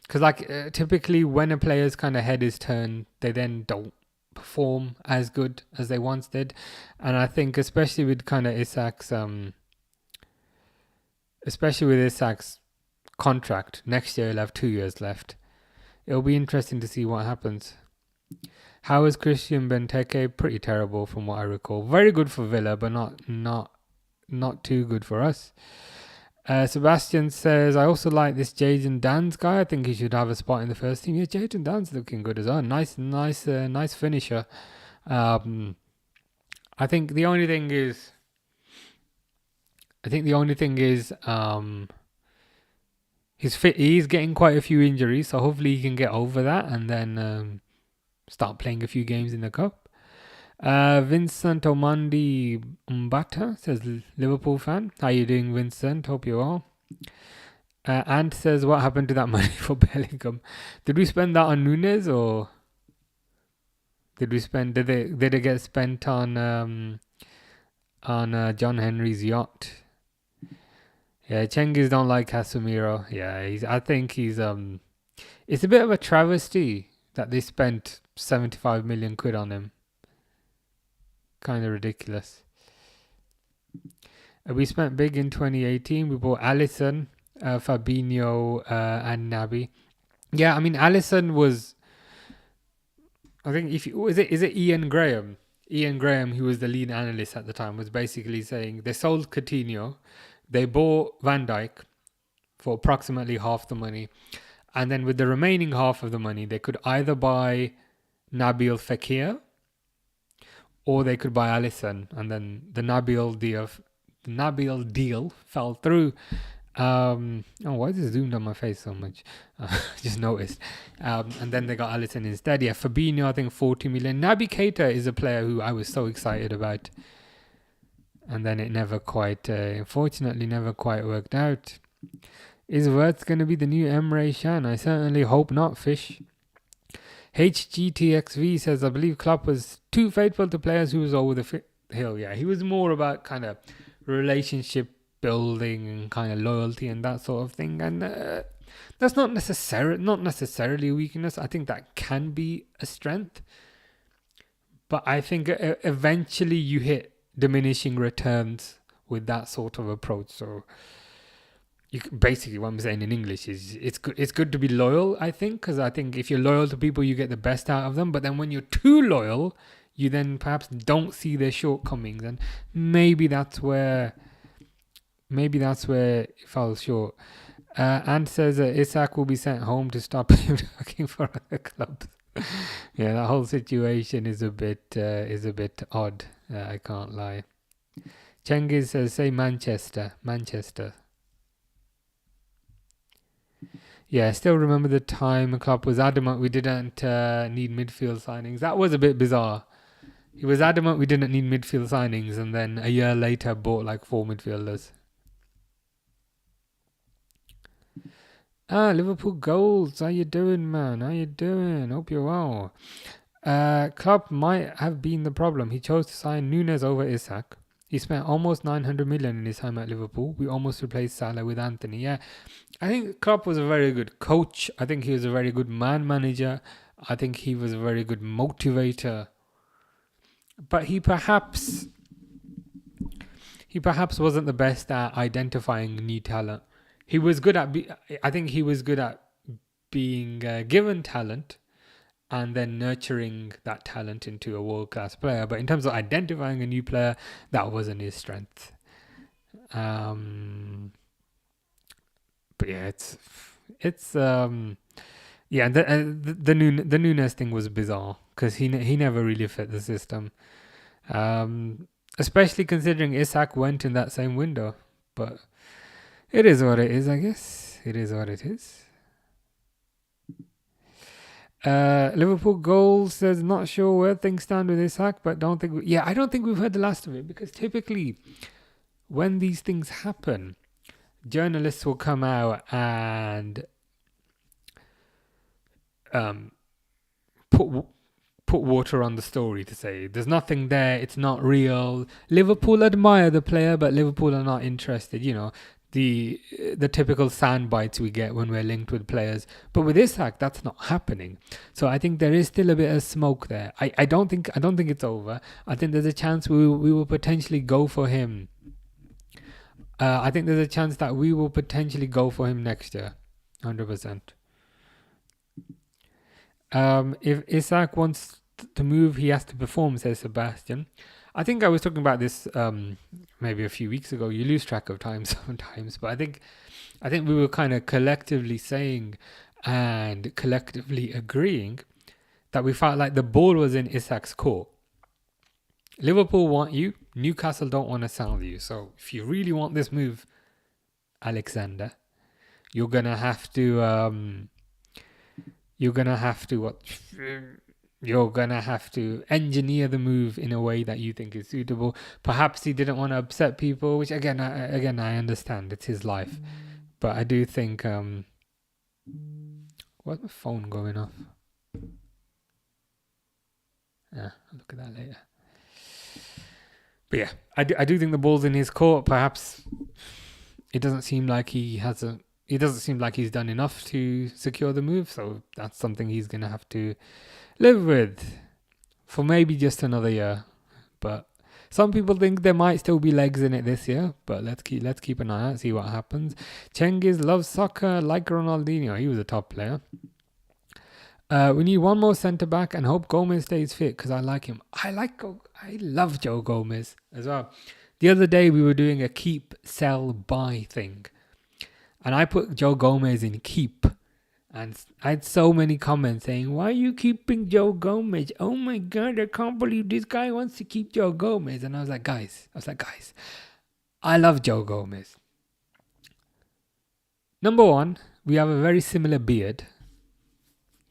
Because typically when a player's kind of head is turned, they then don't perform as good as they once did. And I think especially with Isak's contract, next year he'll have 2 years left. It'll be interesting to see what happens. How is Christian Benteke? Pretty terrible from what I recall. Very good for Villa, but not too good for us. Sebastian says, I also like this Jadon Dan's guy. I think he should have a spot in the first team. Yeah, Jadon Dan's looking good as well. Nice finisher. I think the only thing is he's getting quite a few injuries, so hopefully he can get over that and then start playing a few games in the cup. Vincent Omandi Umbata says, Liverpool fan. How you doing, Vincent? Hope you're well. Ant says, what happened to that money for Bellingham? Did we spend that on Nunez, or did it get spent on John Henry's yacht? Yeah, Cengiz don't like Casemiro. Yeah, I think he's it's a bit of a travesty that they spent 75 million quid on him. Kind of ridiculous. We spent big in 2018. We bought Alisson, Fabinho, and Naby. Yeah, I mean, Alisson was. I think is it Ian Graham? Ian Graham, who was the lead analyst at the time, was basically saying they sold Coutinho, they bought Van Dijk for approximately half the money, and then with the remaining half of the money, they could either buy Nabil Fekir or they could buy Alisson, and then the Nabil deal fell through. Why is it zoomed on my face so much? Just noticed. And then they got Alisson instead. Yeah, Fabinho, I think 40 million. Naby Keita is a player who I was so excited about. And then it never quite, unfortunately, never quite worked out. Is Wirtz going to be the new Emre Can? I certainly hope not, Fish. HGTXV says, I believe Klopp was too faithful to players who was over the hill. Yeah, he was more about kind of relationship building and kind of loyalty and that sort of thing, and that's not necessarily a weakness. I think that can be a strength, but I think eventually you hit diminishing returns with that sort of approach. So basically what I'm saying in English is it's good to be loyal, I think, because I think if you're loyal to people you get the best out of them, but then when you're too loyal you then perhaps don't see their shortcomings, and maybe that's where it falls short. And says Isak will be sent home to stop him looking for other clubs. Yeah, that whole situation is a bit odd. I can't lie. Cengiz says, say Manchester. Yeah, I still remember the time Klopp was adamant we didn't need midfield signings. That was a bit bizarre. He was adamant we didn't need midfield signings, and then a year later bought like 4 midfielders. Liverpool goals. How you doing, man? How you doing? Hope you're well. Klopp might have been the problem. He chose to sign Nunez over Isak. He spent almost 900 million in his time at Liverpool. We almost replaced Salah with Anthony. Yeah, I think Klopp was a very good coach. I think he was a very good man manager. I think he was a very good motivator. But he perhaps wasn't the best at identifying new talent. He was good at I think he was good at being given talent and then nurturing that talent into a world-class player. But in terms of identifying a new player, that wasn't his strength. But yeah, the Nunez thing was bizarre because he never really fit the system. Especially considering Isak went in that same window. But it is what it is, I guess. It is what it is. Liverpool goal says, not sure where things stand with Isak, but I don't think we've heard the last of it, because typically when these things happen, journalists will come out and put water on the story to say there's nothing there, it's not real. Liverpool admire the player, but Liverpool are not interested. You know, the typical sound bites we get when we're linked with players. But with Isak, that's not happening. So I think there is still a bit of smoke there. I don't think it's over. I think there's a chance we will potentially go for him. I think there's a chance that we will potentially go for him next year, 100%. If Isak wants to move, he has to perform, says Sebastian. I think I was talking about this maybe a few weeks ago. You lose track of time sometimes, but I think we were kind of collectively saying and collectively agreeing that we felt like the ball was in Isak's court. Liverpool want you, Newcastle don't want to sell you. So if you really want this move, Alexander, you're gonna have to engineer the move in a way that you think is suitable. Perhaps he didn't want to upset people, which again I understand. It's his life. But I do think what's my phone going off? I'll look at that later. But yeah, I do think the ball's in his court. Perhaps it doesn't seem like he hasn't. It doesn't seem like he's done enough to secure the move, so that's something he's going to have to live with for maybe just another year. But Some people think there might still be legs in it this year, but let's keep an eye out, see what happens. Cengiz loves soccer like Ronaldinho. He was a top player. We need one more centre back and hope Gomez stays fit because I like him. I love Joe Gomez as well. The other day we were doing a keep, sell, buy thing, and I put Joe Gomez in keep. And I had so many comments saying, why are you keeping Joe Gomez? Oh my God, I can't believe this guy wants to keep Joe Gomez. And I was like, guys, I love Joe Gomez. Number one, we have a very similar beard.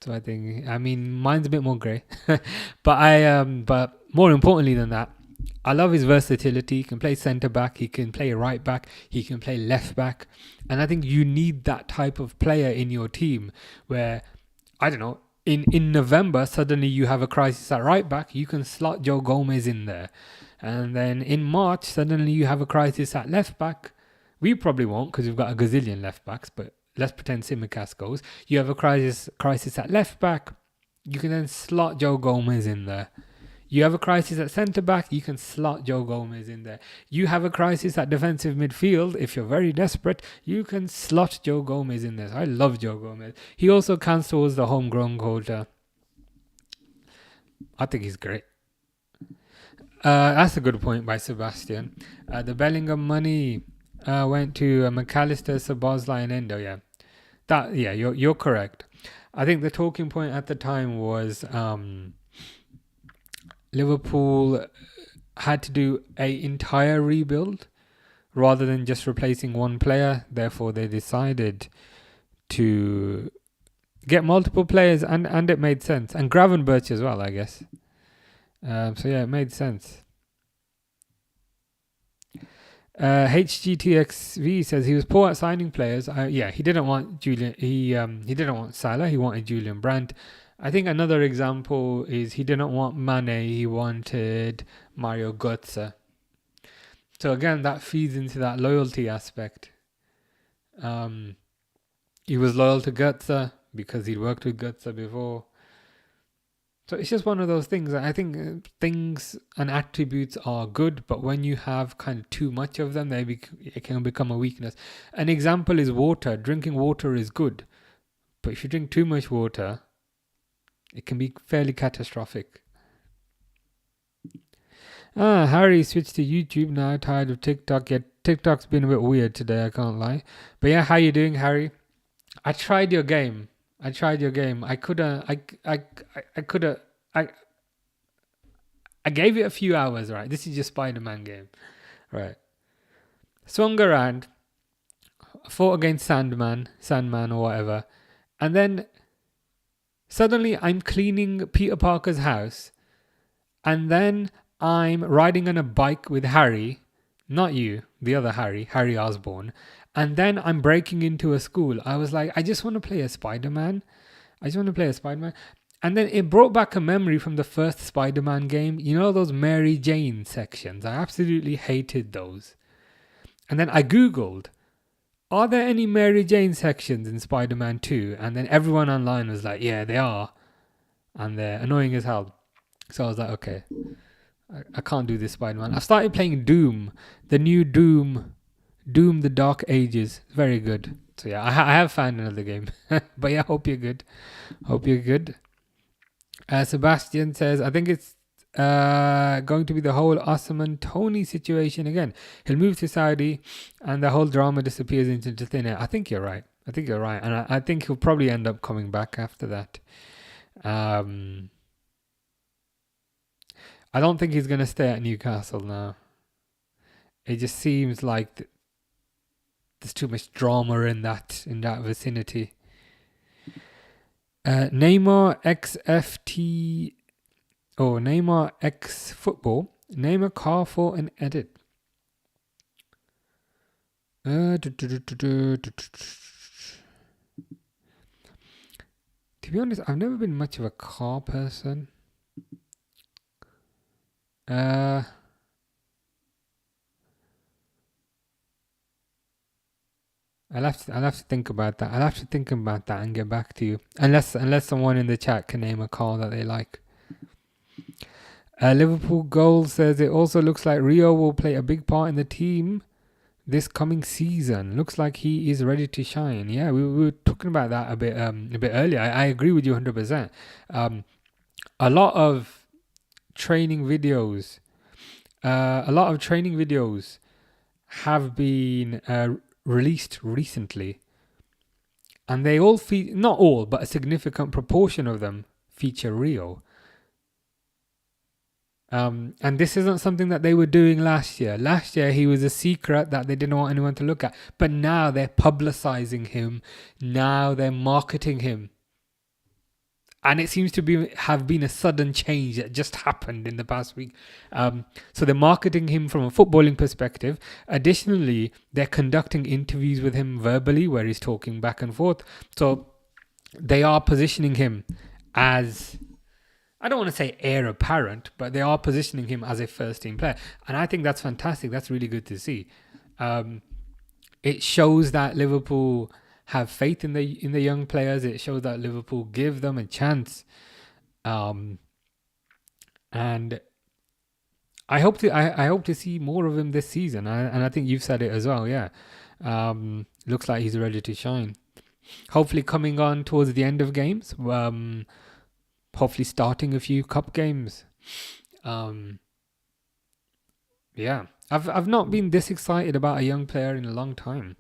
So I mean, mine's a bit more grey. But more importantly than that, I love his versatility. He can play centre back, he can play right back, he can play left back. And I think you need that type of player in your team where, I don't know, in November, suddenly you have a crisis at right back, you can slot Joe Gomez in there. And then in March, suddenly you have a crisis at left back. We probably won't because we've got a gazillion left backs, but let's pretend Simicast goes. You have a crisis at left back, you can then slot Joe Gomez in there. You have a crisis at centre-back, you can slot Joe Gomez in there. You have a crisis at defensive midfield, if you're very desperate, you can slot Joe Gomez in there. So I love Joe Gomez. He also counts towards the homegrown quota. I think he's great. That's a good point by Sebastian. The Bellingham money went to McAllister, Szoboszlai and Endo, you're correct. I think the talking point at the time was... Liverpool had to do an entire rebuild rather than just replacing one player. Therefore, they decided to get multiple players, and it made sense. And Gravenberch as well, I guess. It made sense. HGTXV says he was poor at signing players. He didn't want Julian. He didn't want Salah. He wanted Julian Brandt. I think another example is he didn't want Mane, he wanted Mario Götze. So again, that feeds into that loyalty aspect. He was loyal to Götze because he'd worked with Götze before. So it's just one of those things. I think things and attributes are good, but when you have kind of too much of them, it can become a weakness. An example is water. Drinking water is good, but if you drink too much water, it can be fairly catastrophic. Harry switched to YouTube now, tired of TikTok. Yeah, TikTok's been a bit weird today, I can't lie. But yeah, how you doing, Harry? I tried your game. I gave it a few hours, right? This is your Spider-Man game. Right. Swung around, fought against Sandman or whatever. And then suddenly I'm cleaning Peter Parker's house. And then I'm riding on a bike with Harry. Not you, the other Harry Osborn. And then I'm breaking into a school. I was like, I just want to play a Spider-Man. And then it brought back a memory from the first Spider-Man game. You know those Mary Jane sections? I absolutely hated those. And then I Googled, are there any Mary Jane sections in Spider-Man 2? And then everyone online was like, yeah, they are. And they're annoying as hell. So I was like, okay, I can't do this Spider-Man. I started playing Doom, the new Doom the Dark Ages. Very good. So yeah, I have found another game. But yeah, hope you're good. Sebastian says, I think it's going to be the whole Osman Tony situation again. He'll move to Saudi and the whole drama disappears into thin air. I think you're right. And I think he'll probably end up coming back after that. I don't think he's going to stay at Newcastle now. It just seems like there's too much drama in that vicinity. Neymar XFT or Neymar X Football. Name a car for an edit. To be honest, I've never been much of a car person. I'll have to think about that. And get back to you. Unless someone in the chat can name a car that they like. Liverpool Goal says it also looks like Rio will play a big part in the team this coming season. Looks like he is ready to shine. Yeah, we were talking about that a bit earlier. I agree with you 100%. A lot of training videos, have been released recently, and they all not all, but a significant proportion of them feature Rio. And this isn't something that they were doing last year. Last year, he was a secret that they didn't want anyone to look at. But now they're publicizing him. Now they're marketing him. And it seems to have been a sudden change that just happened in the past week. So they're marketing him from a footballing perspective. Additionally, they're conducting interviews with him verbally where he's talking back and forth. So they are positioning him as, I don't want to say heir apparent, but they are positioning him as a first team player. And I think that's fantastic. That's really good to see. It shows that Liverpool have faith in the young players. It shows that Liverpool give them a chance. And I hope to see more of him this season. And I think you've said it as well, yeah. Looks like he's ready to shine. Hopefully coming on towards the end of games. Hopefully starting a few cup games. Yeah, I've not been this excited about a young player in a long time.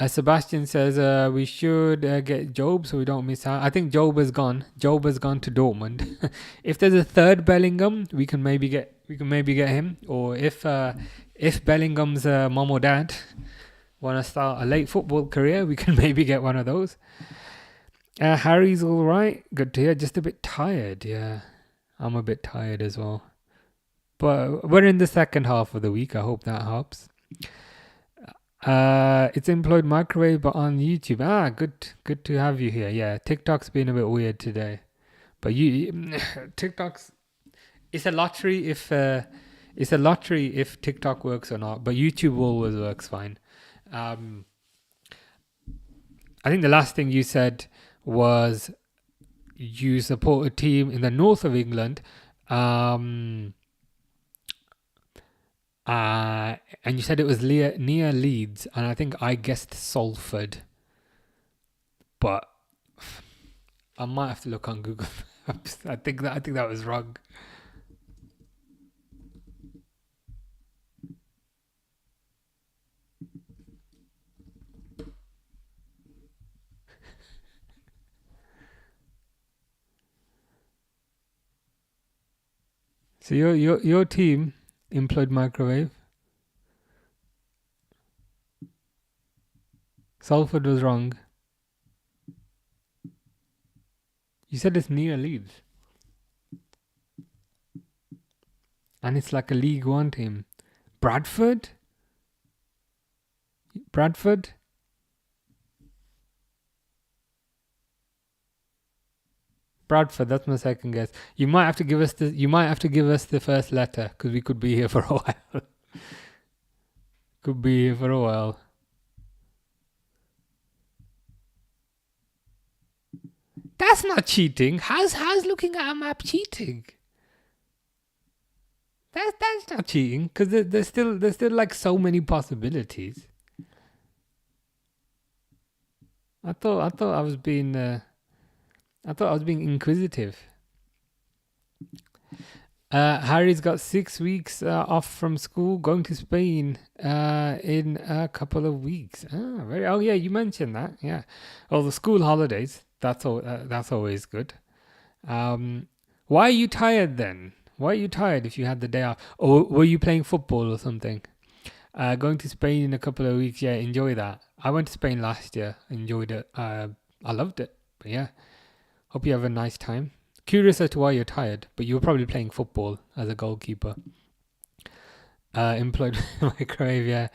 Sebastian says we should get Job so we don't miss out. I think Job has gone. Job has gone to Dortmund. If there's a third Bellingham, we can maybe get him. Or if Bellingham's mom or dad want to start a late football career, we can maybe get one of those. Harry's all right. Good to hear. Just a bit tired. Yeah, I'm a bit tired as well. But we're in the second half of the week. I hope that helps. It's employed microwave, but on YouTube. Good to have you here. Yeah, TikTok's been a bit weird today, but TikTok's it's a lottery if TikTok works or not. But YouTube always works fine. I think the last thing you said was you support a team in the north of England. And you said it was near Leeds, and I think I guessed Salford, but I might have to look on Google Maps. I think that was wrong. So your team employed microwave. Salford was wrong. You said it's near Leeds. And it's like a League One team. Bradford? Bradford, that's my second guess. You might have to give us the first letter, because we could be here for a while. That's not cheating. How's looking at a map cheating? That's not cheating, because there's still like so many possibilities. I thought I was being inquisitive. Harry's got 6 weeks off from school, going to Spain in a couple of weeks. Oh yeah, you mentioned that. Yeah, the school holidays. That's always good. Why are you tired then? Why are you tired if you had the day off? Or were you playing football or something? Going to Spain in a couple of weeks. Yeah, enjoy that. I went to Spain last year. Enjoyed it. I loved it. But yeah, hope you have a nice time. Curious as to why you're tired, but you were probably playing football as a goalkeeper. Employed microwave, yeah.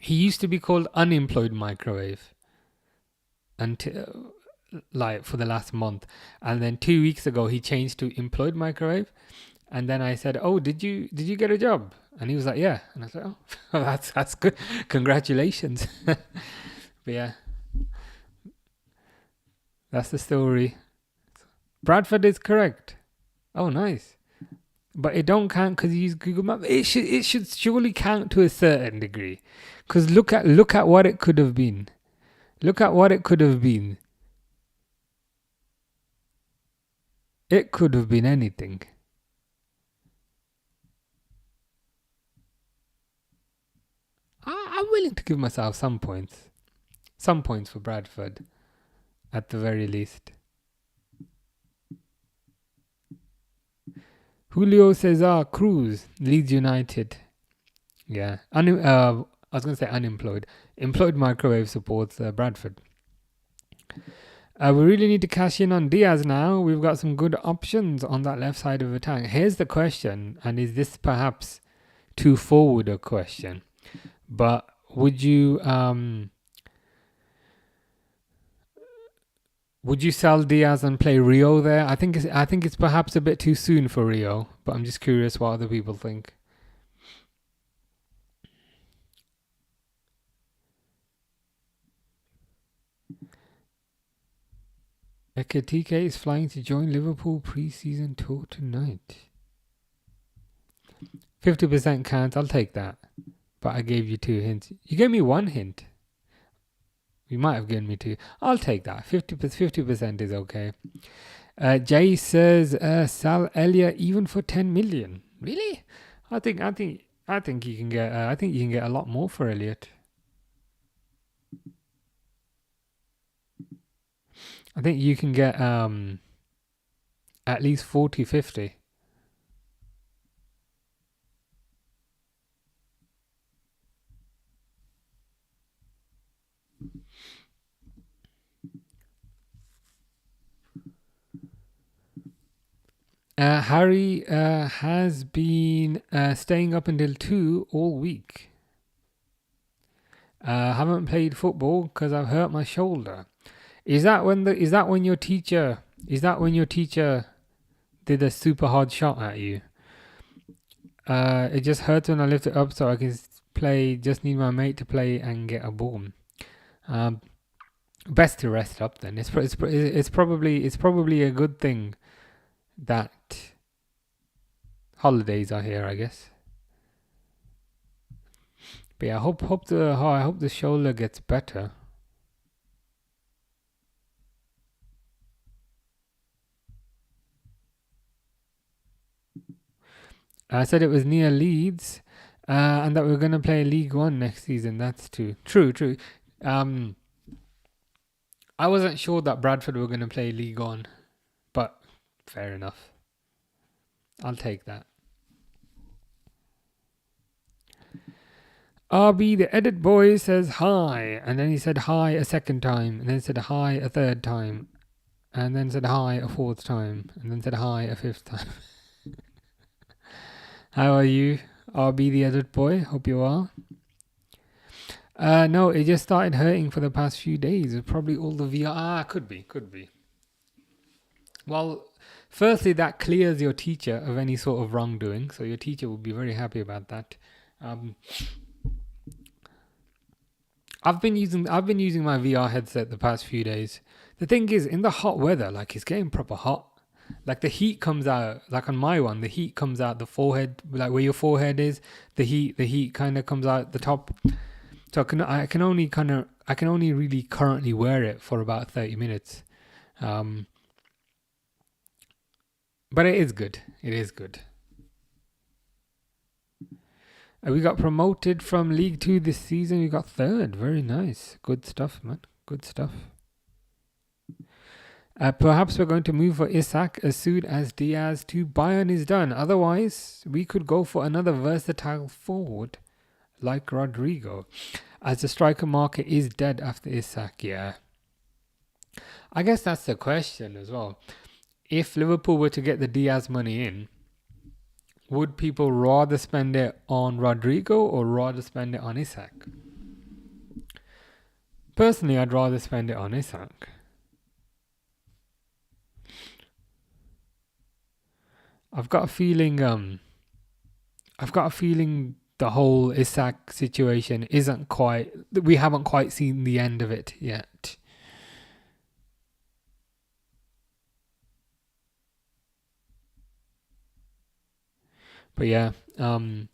He used to be called unemployed microwave until for the last month, and then 2 weeks ago he changed to employed microwave, and then I said, "Oh, did you get a job?" And he was like, "Yeah," and I said, "Oh, that's good, congratulations." But yeah, that's the story. Bradford is correct. Oh, nice. But it don't count because you use Google Maps. It should surely count to a certain degree. Because look at what it could have been. Look at what it could have been. It could have been anything. I'm willing to give myself some points. Some points for Bradford, at the very least. Julio Cesar Cruz, Leeds United. Yeah. I was going to say unemployed. Employed microwave supports Bradford. We really need to cash in on Diaz now. We've got some good options on that left side of the attack. Here's the question, and is this perhaps too forward a question? But would you sell Diaz and play Rio there? I think it's perhaps a bit too soon for Rio, but I'm just curious what other people think. Ekitike is flying to join Liverpool pre-season tour tonight. 50% counts. I'll take that. But I gave you 2 hints. You gave me 1 hint. You might have given me 2. I'll take that. 50% is okay. Jay says sell Elliot even for 10 million. Really? I think you can get a lot more for Elliot. I think you can get at least 40, 50. Harry has been staying up until 2 all week. Haven't played football because I've hurt my shoulder. Is that when your teacher did a super hard shot at you? It just hurts when I lift it up, so I can play. Just need my mate to play and get a ball. Best to rest up then. It's probably a good thing that holidays are here, I guess. But yeah, I hope the shoulder gets better. I said it was near Leeds, and that we're gonna play League One next season. That's true. I wasn't sure that Bradford were gonna play League One, but fair enough. I'll take that. RB, the edit boy, says hi, and then he said hi a second time, and then said hi a third time, and then said hi a fourth time, and then said hi a fifth time. How are you, RB, the edit boy? Hope you are. No, it just started hurting for the past few days. It's probably all the VR. Could be. Well, firstly, that clears your teacher of any sort of wrongdoing, so your teacher will be very happy about that. I've been using my VR headset the past few days. The thing is, in the hot weather, like it's getting proper hot. Like the heat comes out, like on my one, the heat comes out the forehead, like where your forehead is. The heat kind of comes out the top. So I can only really currently wear it for about 30 minutes. But it is good. We got promoted from League 2 this season. We got 3rd. Very nice. Good stuff, man. Good stuff. Perhaps we're going to move for Isak as soon as Diaz to Bayern is done. Otherwise, we could go for another versatile forward like Rodrigo, as the striker market is dead after Isak. Yeah. I guess that's the question as well. If Liverpool were to get the Diaz money in, would people rather spend it on Rodrigo or rather spend it on Isak? Personally, I'd rather spend it on Isak. I've got a feeling the whole Isak situation we haven't quite seen the end of it yet. But yeah, the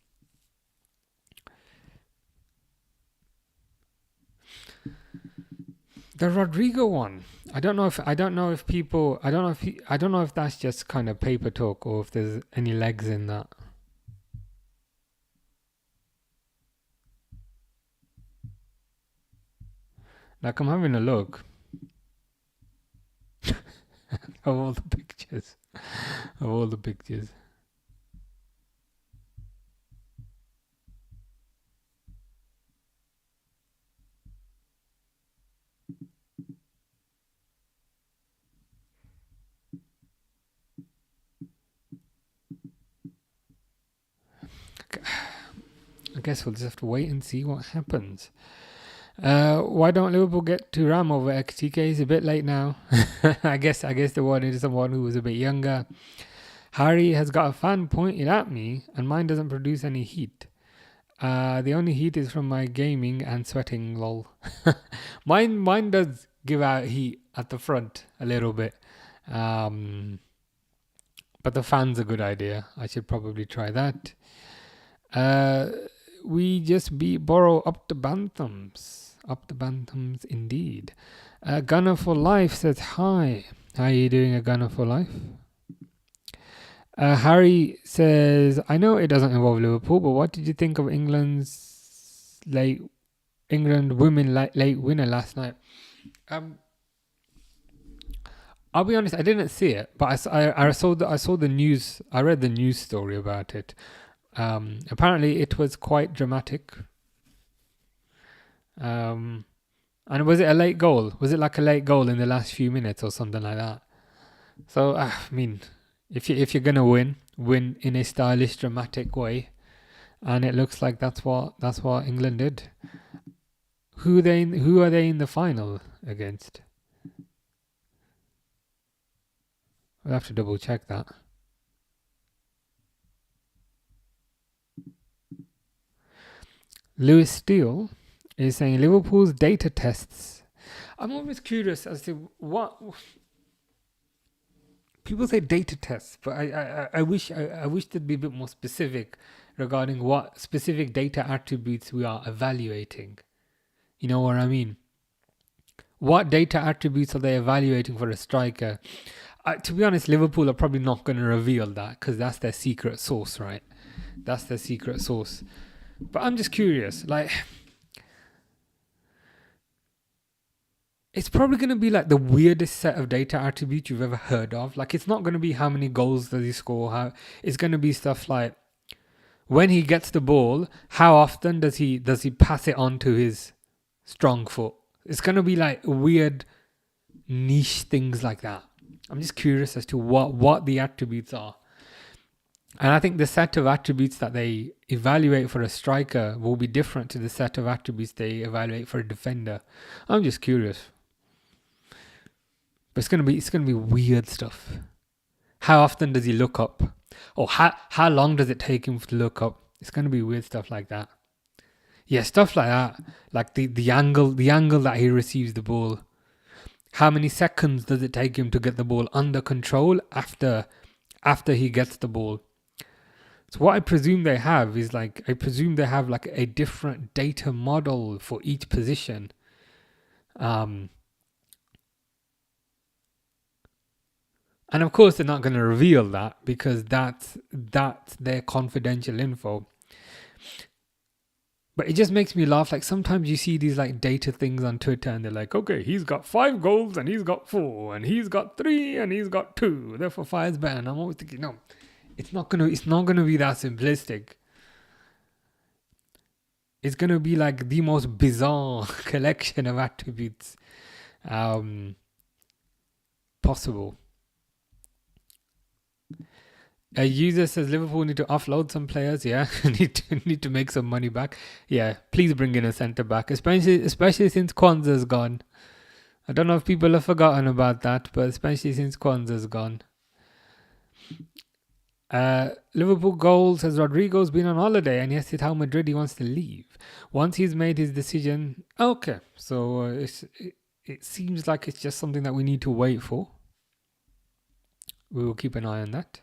Rodrigo one. I don't know if that's just kind of paper talk or if there's any legs in that. Like I'm having a look of all the pictures. Of all the pictures. I guess we'll just have to wait and see what happens. Why don't Liverpool get to Ram over Ekitike? He's a bit late now. I guess they wanted someone who was a bit younger. Harry has got a fan pointed at me, and mine doesn't produce any heat. The only heat is from my gaming and sweating. Lol. Mine does give out heat at the front a little bit. But the fan's a good idea. I should probably try that. We just beat Borough up the Banthams. Up the Banthams indeed. Gunner for Life says hi. How are you doing, a Gunner for Life? Harry says, I know it doesn't involve Liverpool, but what did you think of England women late winner last night? I'll be honest, I didn't see it, but I saw the news. I read the news story about it. Apparently, it was quite dramatic. And was it a late goal? Was it like a late goal in the last few minutes or something like that? So I mean, if you're gonna win in a stylish, dramatic way, and it looks like that's what England did. Who are they in the final against? We'll have to double check that. Lewis Steele is saying Liverpool's data tests. I'm always curious as to what people say data tests, but I wish they'd be a bit more specific regarding what specific data attributes we are evaluating. You know what I mean? What data attributes are they evaluating for a striker? To be honest, Liverpool are probably not going to reveal that because that's their secret sauce, right? That's their secret sauce. But I'm just curious, like, it's probably going to be like the weirdest set of data attributes you've ever heard of. Like, it's not going to be how many goals does he score. It's going to be stuff like when he gets the ball, how often does he pass it on to his strong foot? It's going to be like weird niche things like that. I'm just curious as to what the attributes are. And I think the set of attributes that they evaluate for a striker will be different to the set of attributes they evaluate for a defender. I'm just curious. But it's gonna be weird stuff. How often does he look up? Or how long does it take him to look up? It's gonna be weird stuff like that. Yeah, stuff like that. Like the angle that he receives the ball. How many seconds does it take him to get the ball under control after he gets the ball? So what I presume they have is like a different data model for each position. And of course they're not going to reveal that because that's their confidential info. But it just makes me laugh. Like sometimes you see these like data things on Twitter and they're like, okay, he's got 5 goals and he's got 4 and he's got 3 and he's got 2. Therefore 5 is better. And I'm always thinking, no, it's not gonna be that simplistic. It's gonna be like the most bizarre collection of attributes possible. A user says Liverpool need to offload some players. Yeah, need to make some money back. Yeah, please bring in a centre back, especially since Kwanzaa's gone. I don't know if people have forgotten about that, but especially since Kwanzaa's gone. Liverpool goal says Rodrigo's been on holiday and he has to tell Madrid he wants to leave. Once he's made his decision, okay. So it seems like it's just something that we need to wait for. We will keep an eye on that.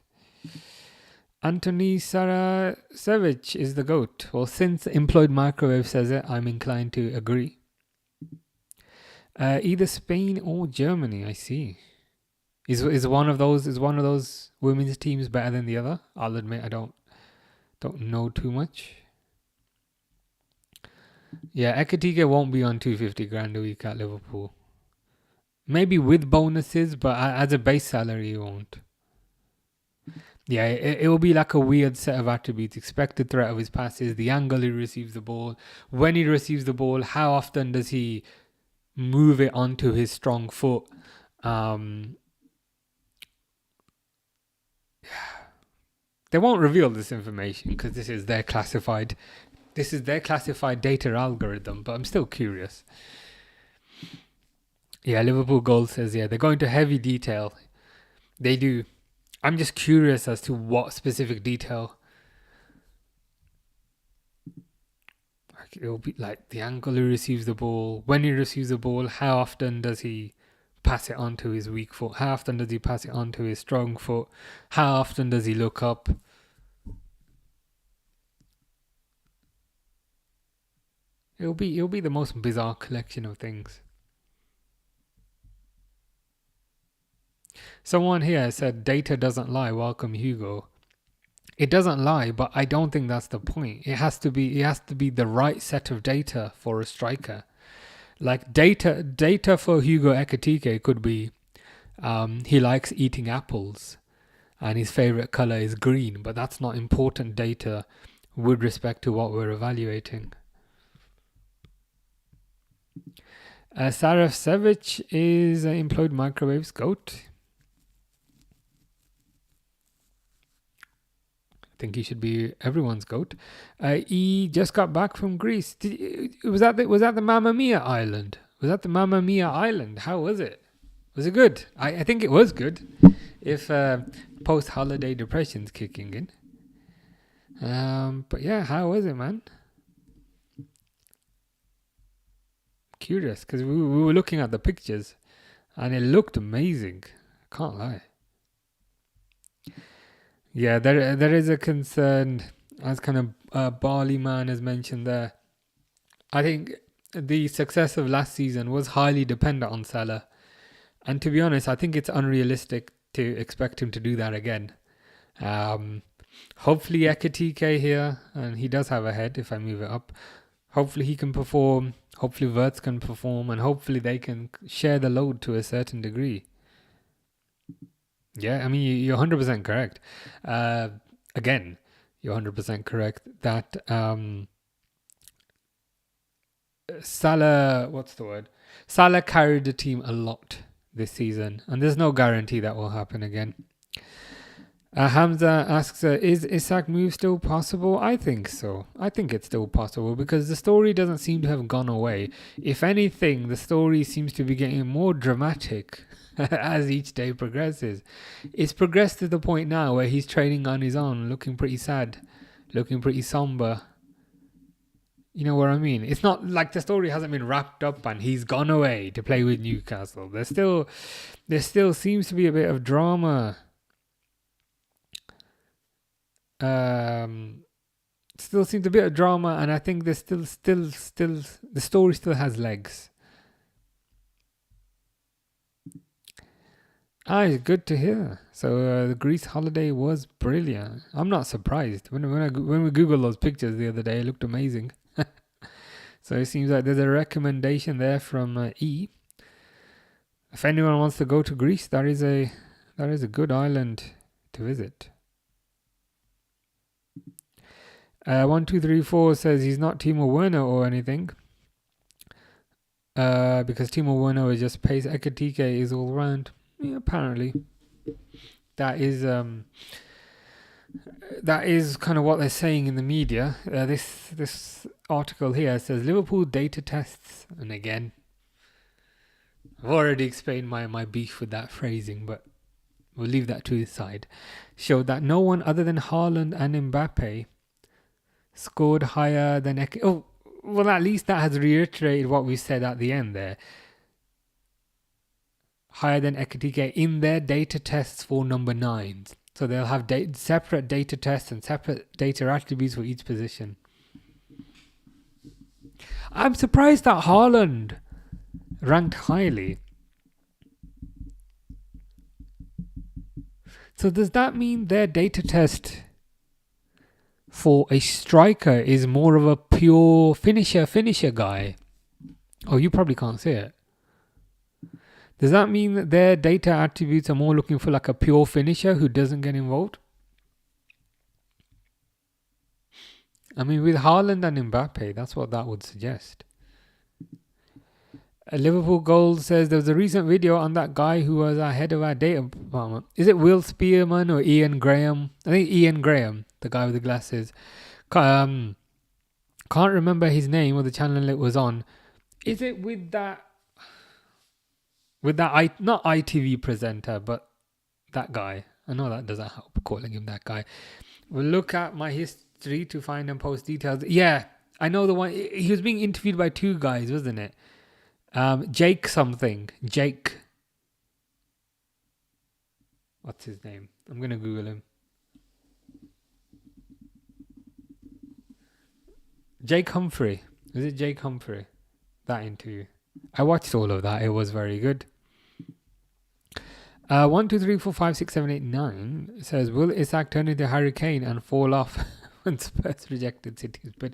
Anthony Sarasevic is the GOAT. Well, since Employed Microwave says it, I'm inclined to agree. Either Spain or Germany, I see. Is one of those women's teams better than the other? I'll admit I don't know too much. Yeah, Ekitike won't be on 250 grand a week at Liverpool. Maybe with bonuses, but as a base salary, he won't. Yeah, it will be like a weird set of attributes. Expected threat of his passes, the angle he receives the ball, when he receives the ball, how often does he move it onto his strong foot? They won't reveal this information because this is their classified data algorithm, but I'm still curious. Yeah, Liverpool Gold says, yeah, they're going to heavy detail. They do. I'm just curious as to what specific detail. Like, it'll be like the angle he receives the ball, when he receives the ball, how often does he pass it onto his weak foot, how often does he pass it onto his strong foot, how often does he look up. It'll be the most bizarre collection of things. Someone here said data doesn't lie. Welcome, Hugo. It doesn't lie, but I don't think that's the point. It has to be the right set of data for a striker. Like data for Hugo Ekitike could be he likes eating apples and his favorite color is green, but that's not important data with respect to what we're evaluating. Sarasevic is Employed Microwave's GOAT. I think he should be everyone's GOAT. He just got back from Greece. Was that the Mamma Mia Island? Was that the Mamma Mia Island? How was it? Was it good? I think it was good. If post-holiday depression's kicking in. But yeah, how was it, man? Curious, because we were looking at the pictures and it looked amazing. Can't lie. Yeah, there is a concern, as kind of Barley Man has mentioned there. I think the success of last season was highly dependent on Salah. And to be honest, I think it's unrealistic to expect him to do that again. Hopefully Ekitike here, and he does have a head if I move it up. Hopefully he can perform. Hopefully Wirtz can perform, and hopefully they can share the load to a certain degree. Yeah, I mean, you're 100% correct. Again, you're 100% correct that Salah carried the team a lot this season, and there's no guarantee that will happen again. Hamza asks, is Isak move still possible? I think so. I think it's still possible because the story doesn't seem to have gone away. If anything, the story seems to be getting more dramatic as each day progresses. It's progressed to the point now where he's training on his own, looking pretty sad, looking pretty somber. You know what I mean? It's not like the story hasn't been wrapped up and he's gone away to play with Newcastle. There still seems to be a bit of drama. Still seems a bit of drama, and I think there's still the story still has legs. It's good to hear. So the Greece holiday was brilliant. I'm not surprised. When we Googled those pictures the other day, it looked amazing. So it seems like there's a recommendation there from E. If anyone wants to go to Greece, that is a good island to visit. 1234 says he's not Timo Werner or anything. Because Timo Werner is just pace. Ekitike is all round. Yeah, apparently. That is kind of what they're saying in the media. This article here says Liverpool data tests, and again, I've already explained my beef with that phrasing, but we'll leave that to the side. Showed that no one other than Haaland and Mbappe scored higher than well, at least that has reiterated what we said at the end there. Higher than Ekitike in their data tests for number 9s. So they'll have separate data tests and separate data attributes for each position. I'm surprised that Haaland ranked highly. So does that mean their data test for a striker is more of a pure finisher guy? Oh, you probably can't see it. Does that mean that their data attributes are more looking for like a pure finisher who doesn't get involved? I mean, with Haaland and Mbappe, that's what that would suggest. A Liverpool Gold says there was a recent video on that guy who was ahead of our data department. Is it Will Spearman or Ian Graham? I think Ian Graham, the guy with the glasses. Can't remember his name or the channel it was on. Is it with that not ITV presenter, but that guy? I know that doesn't help calling him that guy. We'll look at my history to find and post details. Yeah, I know the one. He was being interviewed by two guys, wasn't it? Jake something. Jake. What's his name? I'm going to Google him. Jake Humphrey. Is it Jake Humphrey? That interview. I watched all of that. It was very good. 1, 2, 3, 4, 5, 6, 7, 8, 9 says, will Isak turn into Harry Kane and fall off when Spurs rejected City's bid?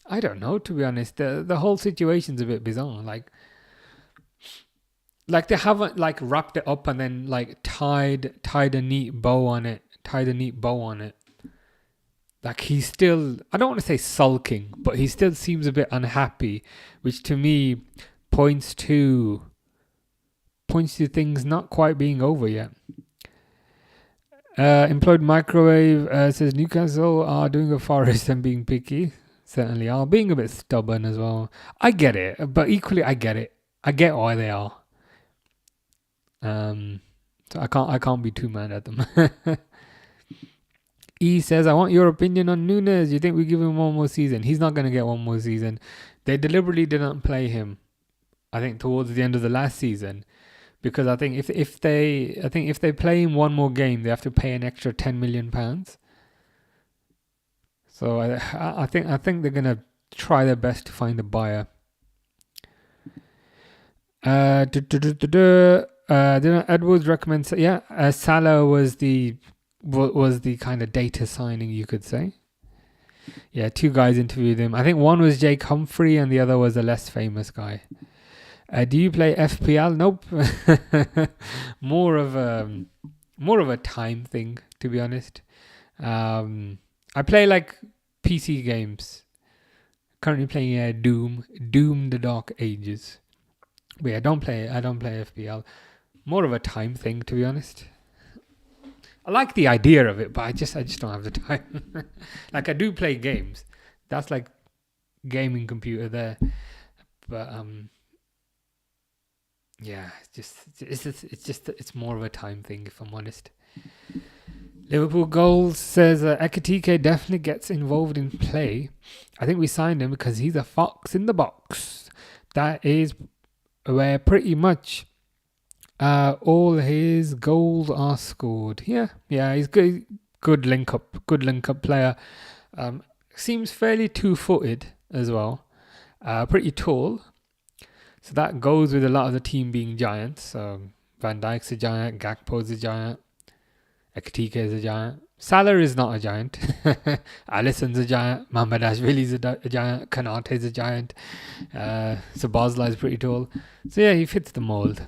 I don't know, to be honest. The whole situation's a bit bizarre. Like they haven't like wrapped it up and then like tied a neat bow on it. Like he's still, I don't want to say sulking, but he still seems a bit unhappy, which to me points to things not quite being over yet. Employed Microwave says Newcastle are doing a Forest and being picky. Certainly are. Being a bit stubborn as well. I get it, but equally I get it. I get why they are. So I can't be too mad at them. E says, I want your opinion on Nunez. You think we give him one more season? He's not going to get one more season. They deliberately didn't play him, I think, towards the end of the last season, because I think if they play him one more game, they have to pay an extra £10 million. So I think they're going to try their best to find a buyer. Edwards recommends, Salah was the kind of data signing, you could say. Yeah, two guys interviewed him. I think one was Jake Humphrey and the other was a less famous guy. Do you play FPL? Nope. more of a time thing, to be honest. I play like PC games. Currently playing Doom the Dark Ages. But yeah, I don't play FPL. More of a time thing, to be honest. I like the idea of it, but I just don't have the time. Like I do play games. That's like gaming computer there. But yeah, it's more of a time thing, if I'm honest. Liverpool Goals says Ekitike definitely gets involved in play. I think we signed him because he's a fox in the box. That is where pretty much all his goals are scored. Yeah, he's good. Good link up player. Seems fairly 2-footed as well. Pretty tall. So that goes with a lot of the team being giants. Van Dijk's a giant, Gakpo's a giant, Ekitike is a giant. Salah is not a giant. Alisson's a giant. Mamardashvili's a giant. Kanate's a giant. Sabazla is pretty tall. So yeah, he fits the mold.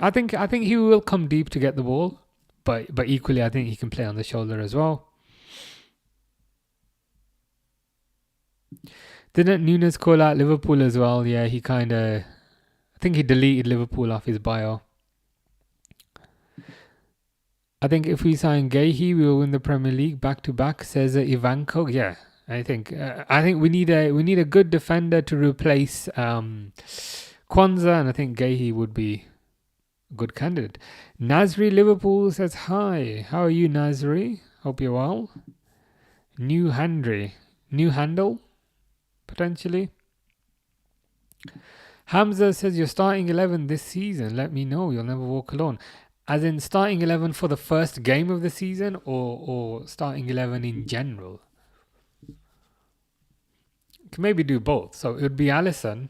I think he will come deep to get the ball, but equally I think he can play on the shoulder as well. Didn't Nunez call out Liverpool as well? Yeah, I think he deleted Liverpool off his bio. I think if we sign Gehi, we will win the Premier League back to back, says Ivanko. Yeah, I think we need a good defender to replace Kwanzaa, and I think Gehi would be a good candidate. Nasri Liverpool says hi. How are you, Nasri? Hope you're well. New handle potentially. Hamza says you're starting 11 this season. Let me know. You'll never walk alone. As in starting 11 for the first game of the season, or starting 11 in general? Can maybe do both. So it would be Alisson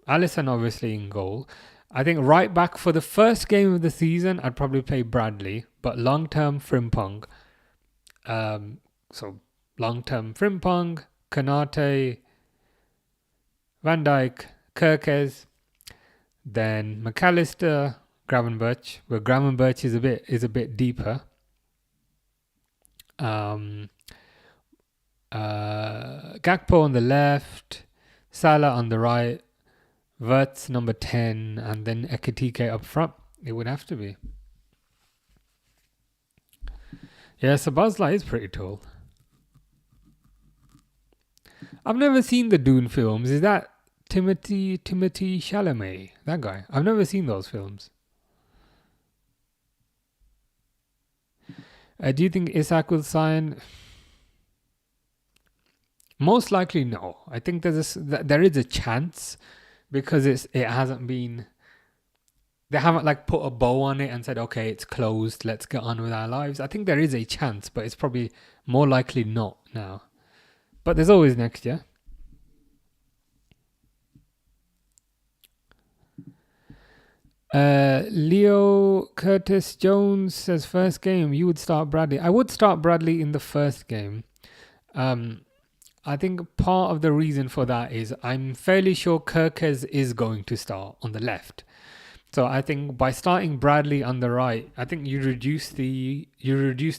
obviously in goal. I think right back for the first game of the season, I'd probably play Bradley, but long term Frimpong. So long term Frimpong, Kanate, Van Dijk, Kirkes, then McAllister, Gravenberch, where Gravenberch is a bit deeper. Gakpo on the left, Salah on the right, Wirtz number 10, and then Ekitike up front. It would have to be. Yeah, Sabazla is pretty tall. I've never seen the Dune films. Is that Timothy Chalamet? That guy? I've never seen those films. Do you think Isak will sign? Most likely no. I think there is a chance, because it hasn't been. They haven't like put a bow on it and said, okay, it's closed, let's get on with our lives. I think there is a chance, but it's probably more likely not now. But there's always next year. Leo Curtis Jones says first game you would start Bradley. I would start Bradley in the first game. I think part of the reason for that is I'm fairly sure Kirkes is going to start on the left. So I think by starting Bradley on the right, I think you reduce the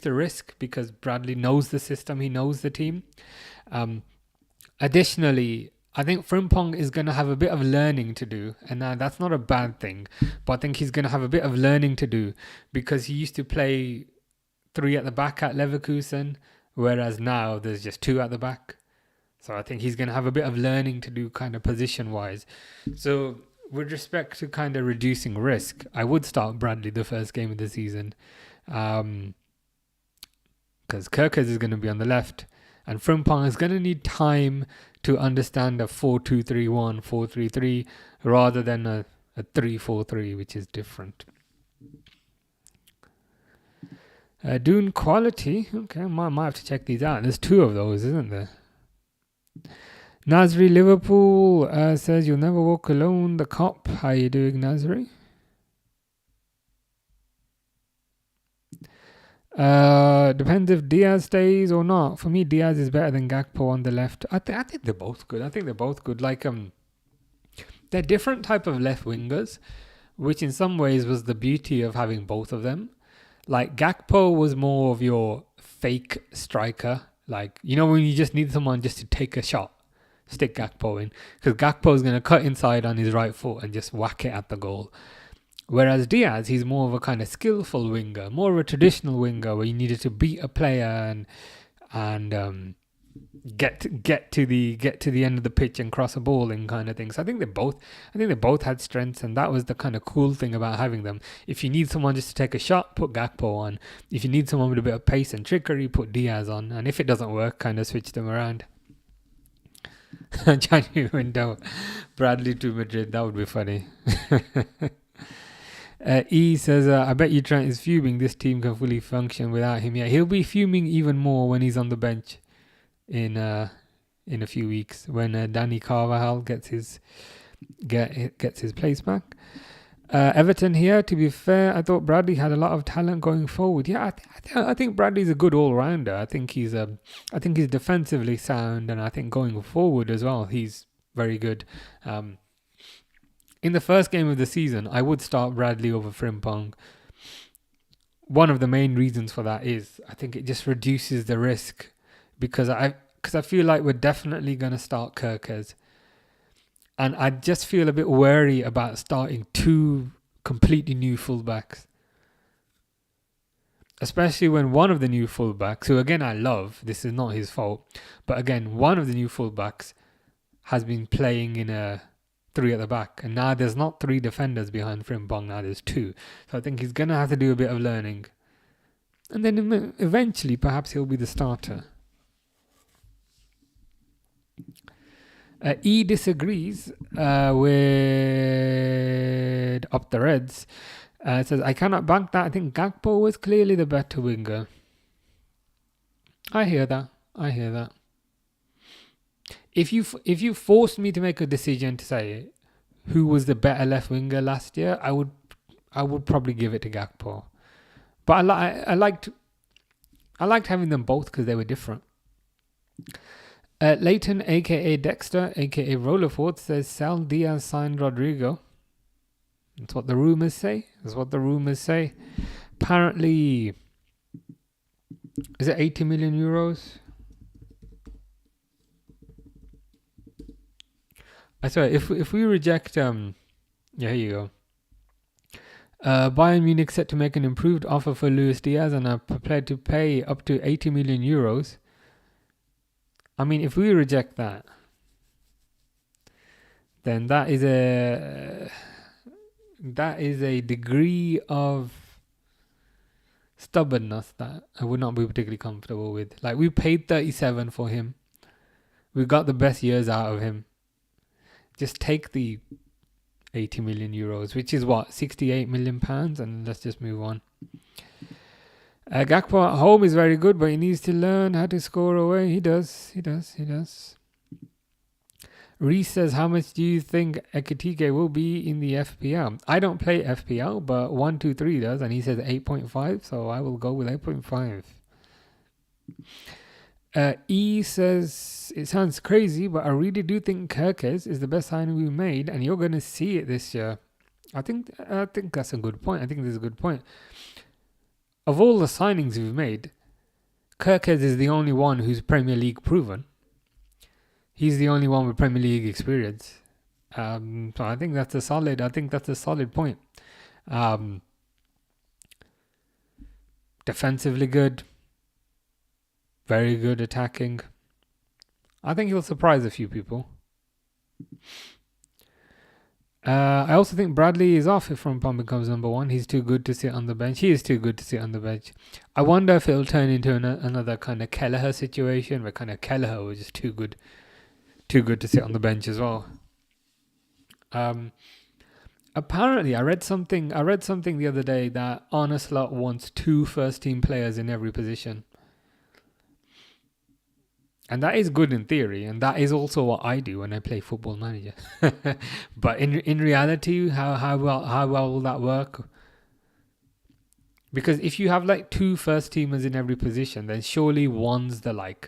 risk, because Bradley knows the system, he knows the team. Additionally, I think Frimpong is going to have a bit of learning to do, and that's not a bad thing, but I think he's going to have a bit of learning to do, because he used to play 3 at the back at Leverkusen, whereas now there's just 2 at the back. So I think he's going to have a bit of learning to do, kind of position-wise. So with respect to kind of reducing risk, I would start Bradley the first game of the season, because Kirkes is going to be on the left, and Frimpong is going to need time to understand a 4-2-3-1, 4-3-3, rather than a 3-4-3, which is different. Dune quality. Okay, might have to check these out. There's 2 of those, isn't there? Nasri Liverpool says, you'll never walk alone. The cop. How you doing, Nasri? Depends if Diaz stays or not. For me, Diaz is better than Gakpo on the left. I think they're both good. Like they're different type of left wingers, which in some ways was the beauty of having both of them. Like Gakpo was more of your fake striker. Like, you know, when you just need someone just to take a shot, stick Gakpo in, because Gakpo is going to cut inside on his right foot and just whack it at the goal. Whereas Diaz, he's more of a kind of skillful winger, more of a traditional winger, where you needed to beat a player and get to the end of the pitch and cross a ball and kind of thing. So I think they both had strengths, and that was the kind of cool thing about having them. If you need someone just to take a shot, put Gakpo on. If you need someone with a bit of pace and trickery, put Diaz on. And if it doesn't work, kind of switch them around. January window, Bradley to Madrid. That would be funny. E says, I bet you Trent is fuming. This team can fully function without him. Yeah, he'll be fuming even more when he's on the bench in a few weeks, when Danny Carvajal gets his place back. Everton here, to be fair, I thought Bradley had a lot of talent going forward. Yeah, I think Bradley's a good all-rounder. I think he's defensively sound, and I think going forward as well, he's very good. In the first game of the season, I would start Bradley over Frimpong. One of the main reasons for that is I think it just reduces the risk, because I feel like we're definitely going to start Kirkes. And I just feel a bit wary about starting 2 completely new fullbacks. Especially when one of the new fullbacks, who again I love, this is not his fault, but again, one of the new fullbacks has been playing in a 3 at the back, and now there's not 3 defenders behind Frimpong, now there's 2. So I think he's going to have to do a bit of learning. And then eventually, perhaps he'll be the starter. E disagrees with Up the Reds. It says, I cannot bank that. I think Gakpo was clearly the better winger. I hear that. If you forced me to make a decision to say who was the better left winger last year, I would probably give it to Gakpo. But I liked having them both because they were different. Leighton, aka Dexter, aka Rollerford, says sell Diaz, sign Rodrigo. That's what the rumors say. Apparently, is it 80 million euros? I swear, if we reject, yeah, here you go. Bayern Munich set to make an improved offer for Luis Diaz and are prepared to pay up to 80 million euros. I mean, if we reject that, then that is a degree of stubbornness that I would not be particularly comfortable with. Like, we paid 37 for him. We got the best years out of him. Just take the 80 million euros, which is what, 68 million pounds, and let's just move on. Gakpo at home is very good, but he needs to learn how to score away. He does. Reese says, how much do you think Ekitike will be in the FPL? I don't play FPL, but 123 does, and he says 8.5, so I will go with 8.5. E says, it sounds crazy, but I really do think Kerkez is the best signing we made, and you're going to see it this year. I think that's a good point. Of all the signings we've made, Kerkez is the only one who's Premier League proven. He's the only one with Premier League experience. So I think that's a solid point. Defensively good. Very good attacking. I think he'll surprise a few people. I also think Bradley is off if Frimpong becomes number one. He's too good to sit on the bench. He is too good to sit on the bench. I wonder if it'll turn into another kind of Kelleher situation, where kind of Kelleher was just too good to sit on the bench as well. Apparently, I read something the other day that Arne Slot wants 2 first-team players in every position. And that is good in theory, and that is also what I do when I play Football Manager. But in reality, how well will that work? Because if you have like 2 first teamers in every position, then surely one's the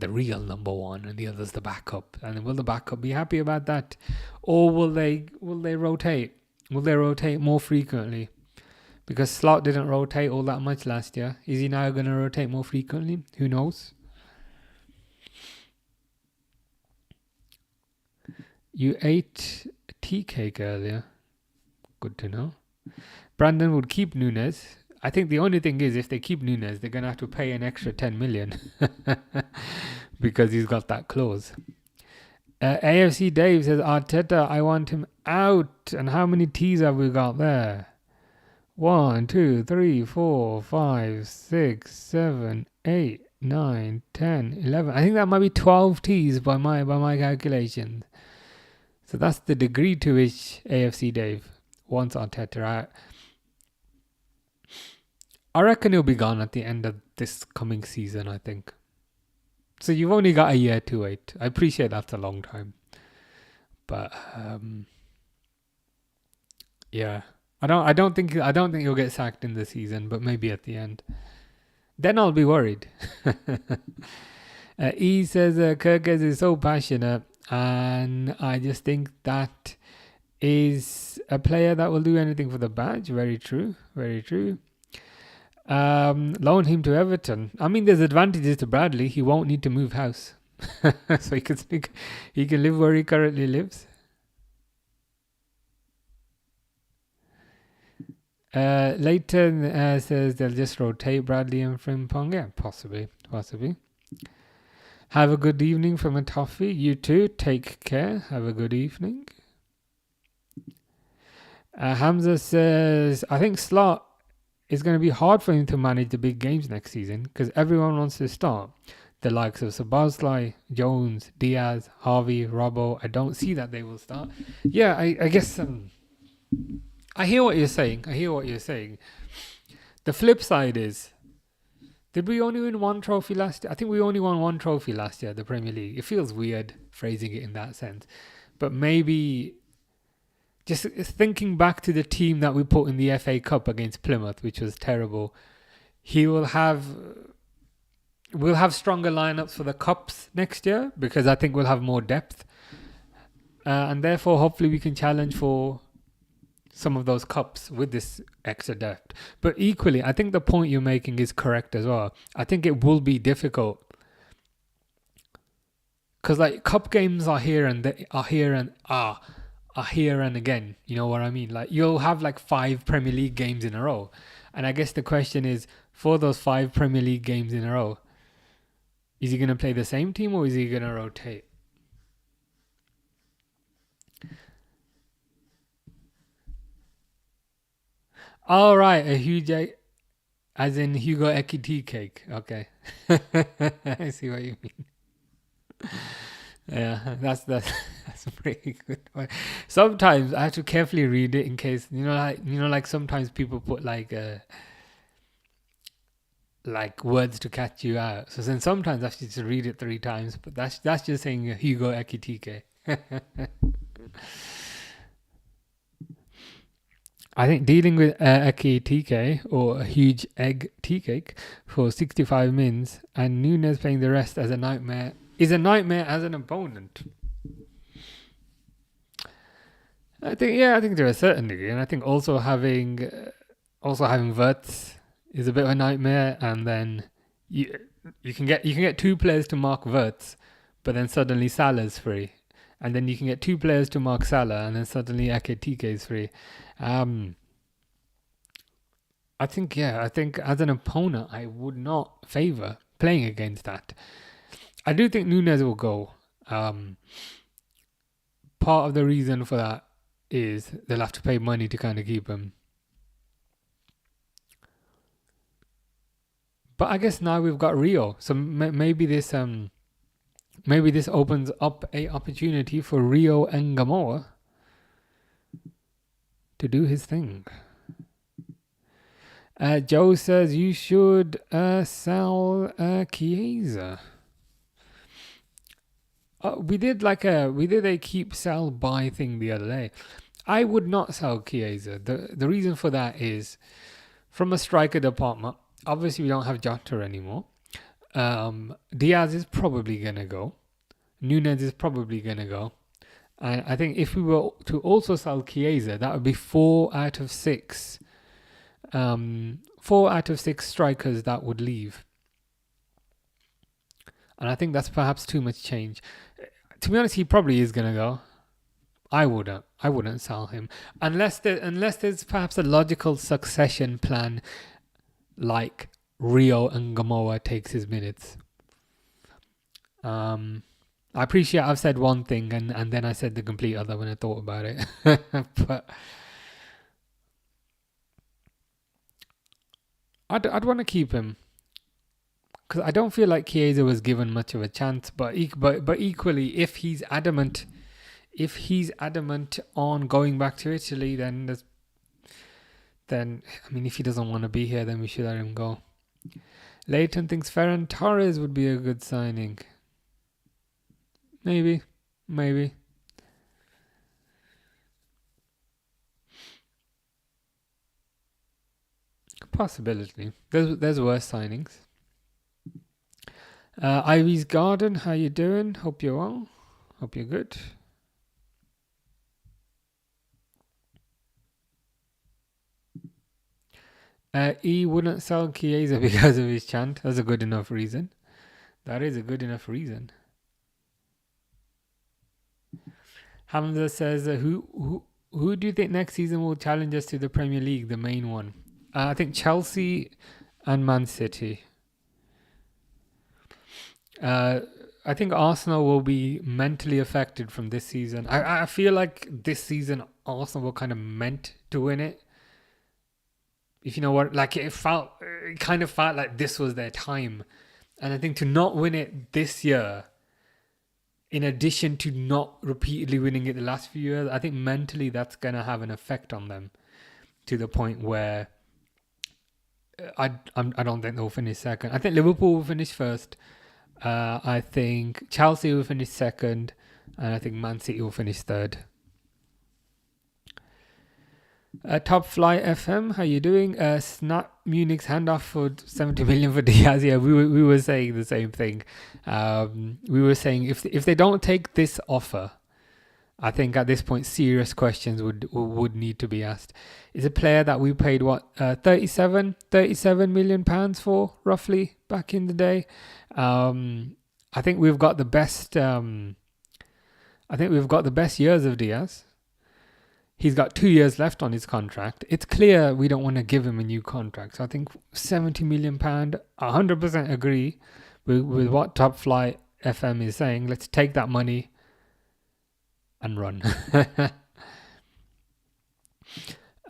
real number one and the other's the backup. And will the backup be happy about that, or will they rotate? Will they rotate more frequently? Because Slot didn't rotate all that much last year. Is he now going to rotate more frequently? Who knows? You ate tea cake earlier. Good to know. Brandon would keep Nunez. I think the only thing is, if they keep Nunez, they're going to have to pay an extra 10 million because he's got that clause. AFC Dave says, Arteta, I want him out. And how many T's have we got there? 1, 2, 3, 4, 5, 6, 7, 8, 9, 10, 11. I think that might be 12 T's by my calculations. So that's the degree to which AFC Dave wants Arteta out. I reckon he'll be gone at the end of this coming season, I think. So you've only got a year to wait. I appreciate that's a long time. But yeah. I don't think he'll get sacked in the season, but maybe at the end. Then I'll be worried. E says Kerkez is so passionate, and I just think that is a player that will do anything for the badge. Very true. Loan him to Everton. I mean, there's advantages to Bradley. He won't need to move house. So he can live where he currently lives. Leighton says they'll just rotate Bradley and Frimpong. Yeah, possibly. Have a good evening from a toffee. You too. Take care. Have a good evening. Hamza says, I think Slot is going to be hard for him to manage the big games next season because everyone wants to start. The likes of Szoboszlai, Jones, Diaz, Harvey, Robbo. I don't see that they will start. Yeah, I guess I hear what you're saying. The flip side is, did we only win one trophy last year? I think we only won one trophy last year, the Premier League. It feels weird phrasing it in that sense. But maybe just thinking back to the team that we put in the FA Cup against Plymouth, which was terrible. We'll have stronger lineups for the cups next year because I think we'll have more depth. And therefore, hopefully we can challenge for some of those cups with this extra depth. But equally, I think the point you're making is correct as well. I think it will be difficult because like cup games are here and again. You know what I mean? Like you'll have like 5 Premier League games in a row, and I guess the question is, for those 5 Premier League games in a row, is he going to play the same team or is he going to rotate? All right, a huge, as in Hugo Ekitike. Okay, I see what you mean. Yeah, that's that's a pretty good one. Sometimes I have to carefully read it in case like sometimes people put like words to catch you out. So then sometimes I have to just read it 3 times. But that's just saying Hugo Ekitike. I think dealing with Ekitike or a huge egg tea cake for 65 mins and Nunez playing the rest as a nightmare is a nightmare as an opponent. I think to a certain degree, and I think also having Wirtz is a bit of a nightmare, and then you can get 2 players to mark Wirtz, but then suddenly Salah's free, and then you can get 2 players to mark Salah, and then suddenly Ekitike is free. I think as an opponent, I would not favour playing against that. I do think Nunez will go. Part of the reason for that is they'll have to pay money to kind of keep him. But I guess now we've got Rio, so maybe this opens up a opportunity for Rio YNWA to do his thing. Joe says you should sell Chiesa. We did a keep sell buy thing the other day. I would not sell Chiesa. The reason for that is from a striker department. Obviously, we don't have Jota anymore. Diaz is probably gonna go. Nunez is probably gonna go. And I think if we were to also sell Chiesa, that would be 4 out of 6. 4 out of 6 strikers that would leave. And I think that's perhaps too much change. To be honest, he probably is gonna go. I wouldn't sell him unless there's perhaps a logical succession plan, like Rio YNWA takes his minutes. I appreciate I've said one thing and then I said the complete other when I thought about it. But I'd want to keep him because I don't feel like Chiesa was given much of a chance. But equally, if he's adamant on going back to Italy, then I mean, if he doesn't want to be here, then we should let him go. Leighton thinks Ferran Torres would be a good signing. Maybe. Possibility. There's worse signings. Ivy's Garden, how you doing? Hope you're well. Hope you're good. E wouldn't sell Chiesa because of his chant. That's a good enough reason. That is a good enough reason. Hamza says, who do you think next season will challenge us to the Premier League, the main one? I think Chelsea and Man City. I think Arsenal will be mentally affected from this season. I feel like this season Arsenal were kind of meant to win it. If you know what, like it kind of felt like this was their time. And I think to not win it this year, in addition to not repeatedly winning it the last few years, I think mentally that's going to have an effect on them. to the point where I don't think they'll finish second. I think Liverpool will finish first. I think Chelsea will finish second, and I think Man City will finish third. Top Flight FM, how you doing? Snap Munich's handoff for 70 million for Diaz. Yeah, we were saying the same thing. We were saying if they don't take this offer, I think at this point serious questions would need to be asked. It's a player that we paid 37 million pounds for roughly back in the day. I think we've got the best. I think we've got the best years of Diaz. He's got 2 years left on his contract. It's clear we don't want to give him a new contract. So I think 70 million pound. 100% agree with what Top Flight FM is saying. Let's take that money and run.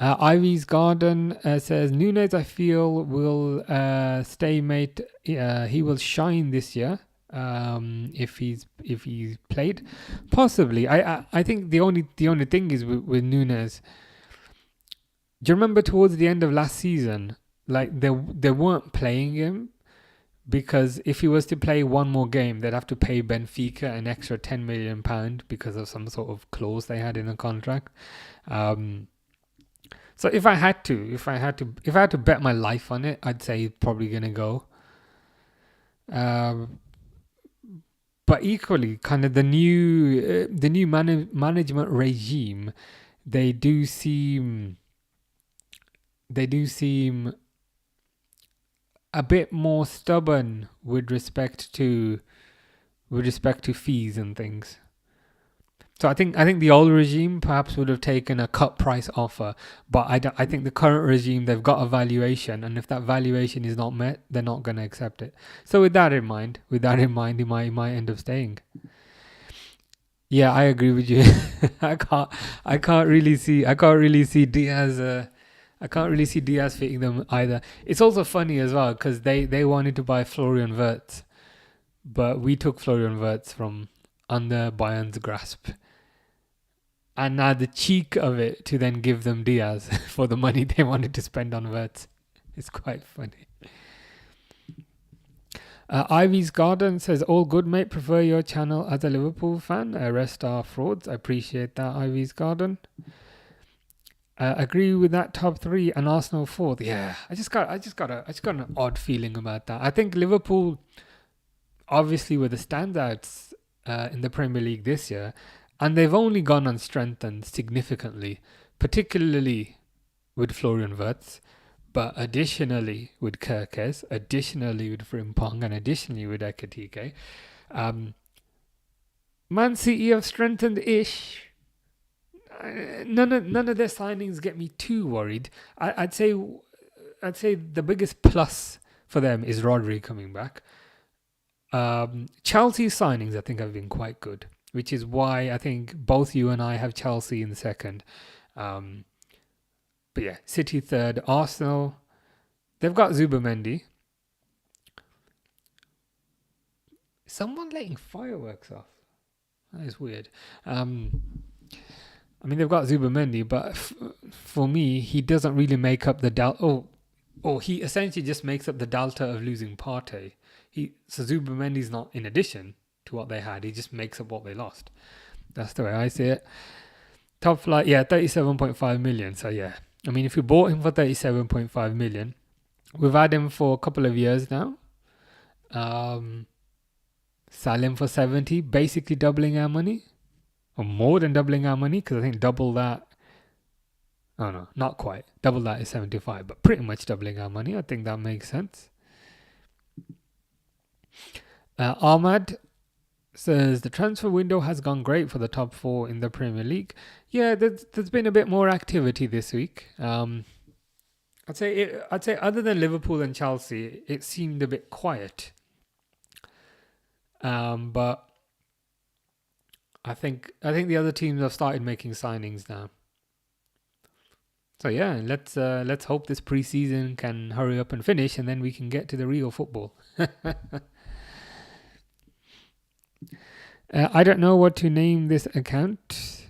Ivy's Garden says Nunez, I feel, will stay, mate. He will shine this year. If he's played, possibly. I think the only thing is with Nunez. Do you remember towards the end of last season, like they weren't playing him because if he was to play one more game, they'd have to pay Benfica an extra £10 million because of some sort of clause they had in the contract. So if I had to bet my life on it, I'd say he's probably gonna go. But equally, kind of the new management regime, they do seem a bit more stubborn with respect to fees and things. So I think the old regime perhaps would have taken a cut price offer, but I think the current regime, they've got a valuation, and if that valuation is not met, they're not going to accept it. So with that in mind, he might end up staying. Yeah, I agree with you. I can't really see Diaz. I can't really see Diaz fitting them either. It's also funny as well because they wanted to buy Florian Wirtz, but we took Florian Wirtz from under Bayern's grasp. And now the cheek of it to then give them Diaz for the money they wanted to spend on Wirtz. It's quite funny. Ivy's Garden says, all good, mate. Prefer your channel as a Liverpool fan. Rest are frauds. I appreciate that, Ivy's Garden. Agree with that top three and Arsenal fourth. Yeah, I just got an odd feeling about that. I think Liverpool obviously were the standouts in the Premier League this year. And they've only gone and strengthened significantly, particularly with Florian Wirtz, but additionally with Kerkez, additionally with Frimpong, and additionally with Ekitike. Man City have strengthened-ish. None of their signings get me too worried. I'd say the biggest plus for them is Rodri coming back. Chelsea's signings, I think, have been quite good, which is why I think both you and I have Chelsea in second. But yeah, City third. Arsenal, they've got Zubamendi. Someone letting fireworks off. That is weird. I mean, they've got Zubamendi, but for me, he doesn't really make up the delta. He essentially just makes up the delta of losing Partey. So Zubamendi's not in addition to what they had. He just makes up what they lost. That's the way I see it. Top Flight, 37.5 million. So yeah, I mean, if you bought him for 37.5 million, we've had him for a couple of years now. Sell him for 70, basically doubling our money, or more than doubling our money, because I think double that. Oh no, not quite. Double that is 75, but pretty much doubling our money. I think that makes sense. Ahmad says the transfer window has gone great for the top four in the Premier League. Yeah, there's been a bit more activity this week. I'd say other than Liverpool and Chelsea, it seemed a bit quiet. But I think the other teams have started making signings now. So yeah, let's hope this preseason can hurry up and finish, and then we can get to the real football. I don't know what to name this account.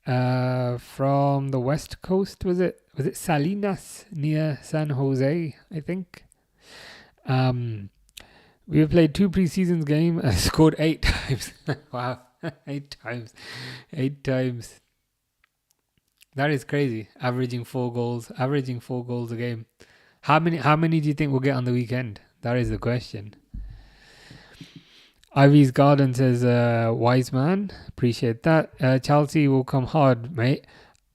From the West Coast, was it? was it Salinas near San Jose, I think. We have played 2 pre-seasons game and scored 8 times. Wow, 8 times. 8 times. That is crazy. Averaging 4 goals a game. How many do you think we'll get on the weekend? That is the question. Ivy's Garden says, wise man. Appreciate that. Chelsea will come hard, mate.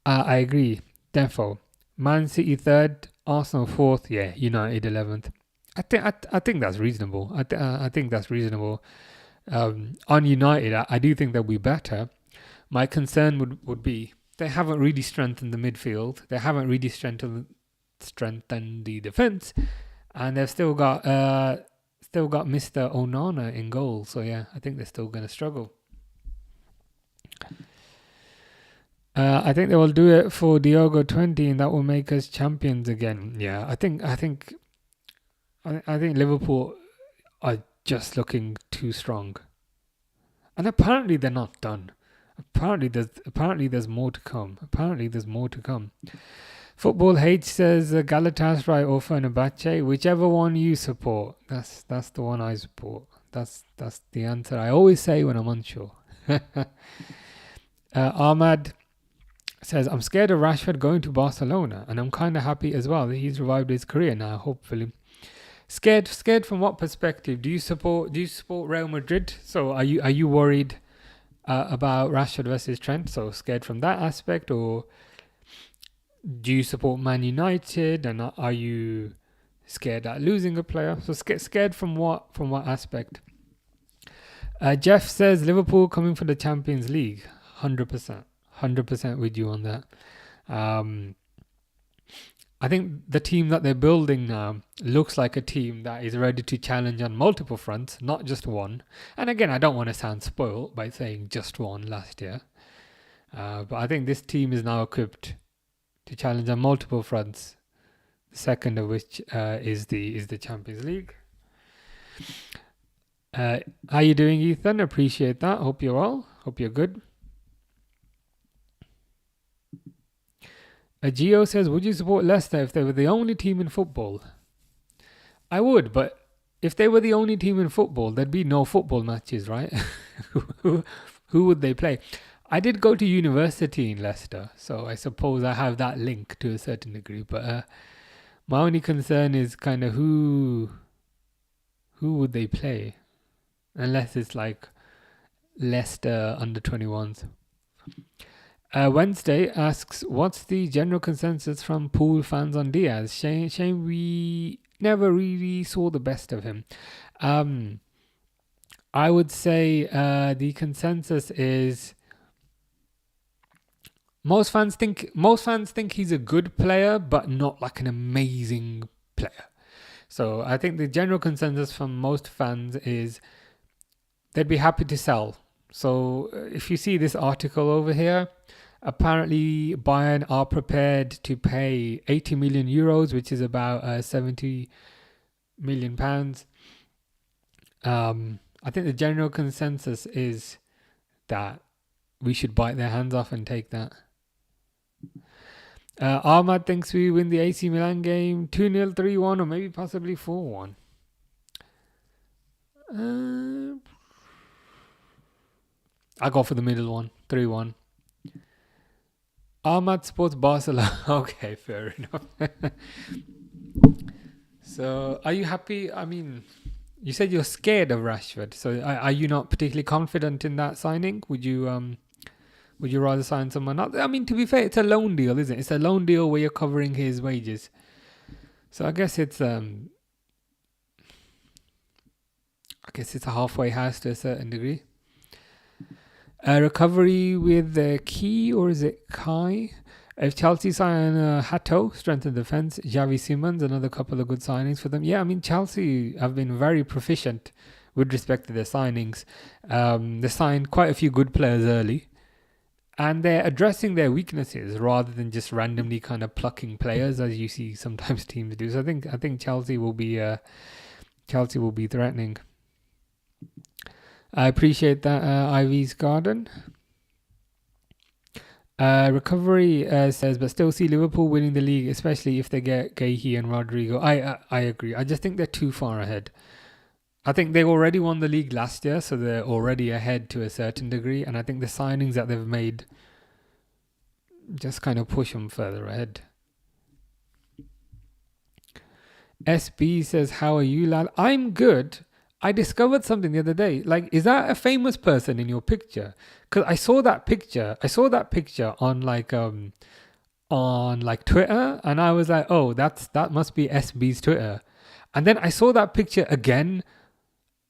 I agree. Defo. Man City 3rd, Arsenal 4th. Yeah, United 11th. I think that's reasonable. I think that's reasonable. On United, I do think they'll be better. My concern would be they haven't really strengthened the midfield. They haven't really strengthened the defense, and they've still got Mr. Onana in goal. So yeah, I think they're still going to struggle. I think they will do it for Diogo 20, and that will make us champions again. Yeah, I think Liverpool are just looking too strong, and apparently they're not done. Apparently there's more to come. Football H says Galatasaray or Fenerbahce, whichever one you support. That's the one I support. That's the answer I always say when I'm unsure. Ahmad says, I'm scared of Rashford going to Barcelona, and I'm kind of happy as well that he's revived his career now, hopefully. Scared from what perspective? Do you support Real Madrid? So are you worried about Rashford versus Trent? So scared from that aspect, or do you support Man United, and are you scared at losing a player? So scared from what aspect? Jeff says Liverpool coming for the Champions League. 100% with you on that. I think the team that they're building now looks like a team that is ready to challenge on multiple fronts, not just one. And again, I don't want to sound spoiled by saying just one last year. But I think this team is now equipped to challenge on multiple fronts. The second of which is the Champions League. How you doing, Ethan? Appreciate that. Hope you're well. Hope you're good. Gio says, would you support Leicester if they were the only team in football? I would, but if they were the only team in football, there'd be no football matches, right? Who would they play? I did go to university in Leicester, so I suppose I have that link to a certain degree. But my only concern is kind of who would they play? Unless it's like Leicester under 21s. Wednesday asks, what's the general consensus from Pool fans on Diaz? Shame we never really saw the best of him. I would say the consensus is most fans think he's a good player, but not like an amazing player. So I think the general consensus from most fans is they'd be happy to sell. So if you see this article over here, apparently Bayern are prepared to pay 80 million euros, which is about 70 million pounds. I think the general consensus is that we should bite their hands off and take that. Ahmad thinks we win the AC Milan game 2-0, 3-1, or maybe possibly 4-1. I'll go for the middle one, 3-1. Ahmad supports Barcelona. Okay, fair enough. So, are you happy? I mean, you said you're scared of Rashford. So, are you not particularly confident in that signing? Would you rather sign someone else? I mean, to be fair, it's a loan deal, isn't it? It's a loan deal where you're covering his wages. So, I guess it's a halfway house to a certain degree. Recovery with Key, or is it Kai? If Chelsea sign Hato, strengthen defence, Xavi Simons, another couple of good signings for them. Yeah, I mean, Chelsea have been very proficient with respect to their signings. They signed quite a few good players early, and they're addressing their weaknesses rather than just randomly kind of plucking players, as you see sometimes teams do. So I think Chelsea will be threatening. I appreciate that, Ivy's Garden. Recovery says, but still see Liverpool winning the league, especially if they get Gahey and Rodrigo. I agree. I just think they're too far ahead. I think they already won the league last year, so they're already ahead to a certain degree. And I think the signings that they've made just kind of push them further ahead. SB says, how are you, lad? I'm good. I discovered something the other day. Like, is that a famous person in your picture? Because I saw that picture. On Twitter, and I was like, oh, that must be SB's Twitter. And then I saw that picture again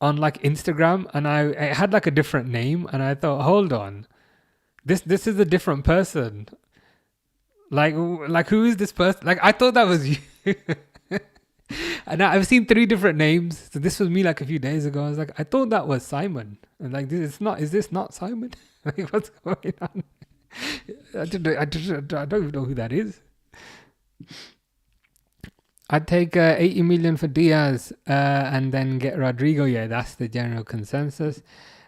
on like Instagram, and it had like a different name, and I thought, hold on, this is a different person. Like who is this person? Like, I thought that was you. And I've seen 3 different names. So this was me like a few days ago. I was like, I thought that was Simon. And like, is this not Simon? Like, what's going on? I don't even know who that is. I'd take 80 million for Diaz and then get Rodrigo. Yeah, that's the general consensus.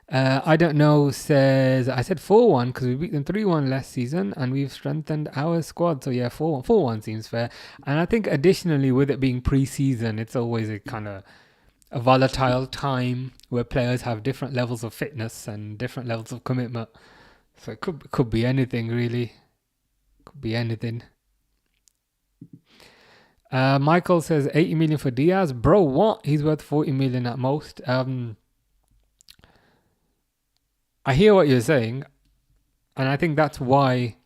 I don't know says, I said 4-1 because we beat them 3-1 last season and we've strengthened our squad. So yeah, 4-1 seems fair. And I think additionally, with it being pre-season, it's always a kind of a volatile time where players have different levels of fitness and different levels of commitment. So it could be anything, really. Could be anything. Michael says 80 million for Diaz. Bro, what? He's worth 40 million at most. I hear what you're saying, and I think that's why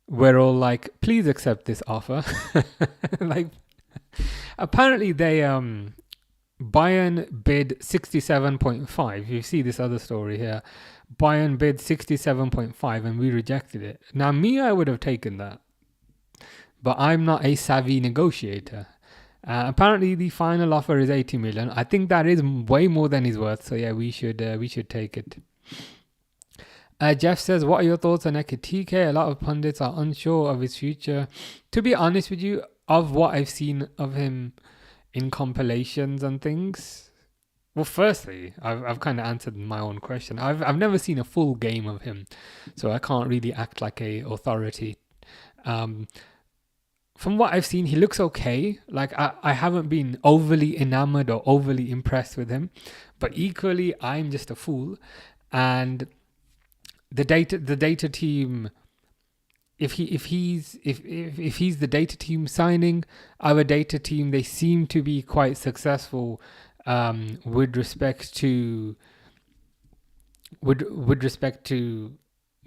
we're all like, please accept this offer. Like, apparently they Bayern bid 67.5. You see this other story here. Bayern bid 67.5 and we rejected it. Now, I would have taken that, but I'm not a savvy negotiator. Apparently the final offer is 80 million. I think that is way more than he's worth. So yeah, we should take it. Jeff says, what are your thoughts on Ekitike? A lot of pundits are unsure of his future. To be honest with you, of what I've seen of him in compilations and things, well, firstly, I've kind of answered my own question. I've never seen a full game of him, so I can't really act like a authority. From what I've seen, he looks okay. Like, I haven't been overly enamored or overly impressed with him, but equally, I'm just a fool. And the data team, if he's the data team signing, our data team, they seem to be quite successful with respect to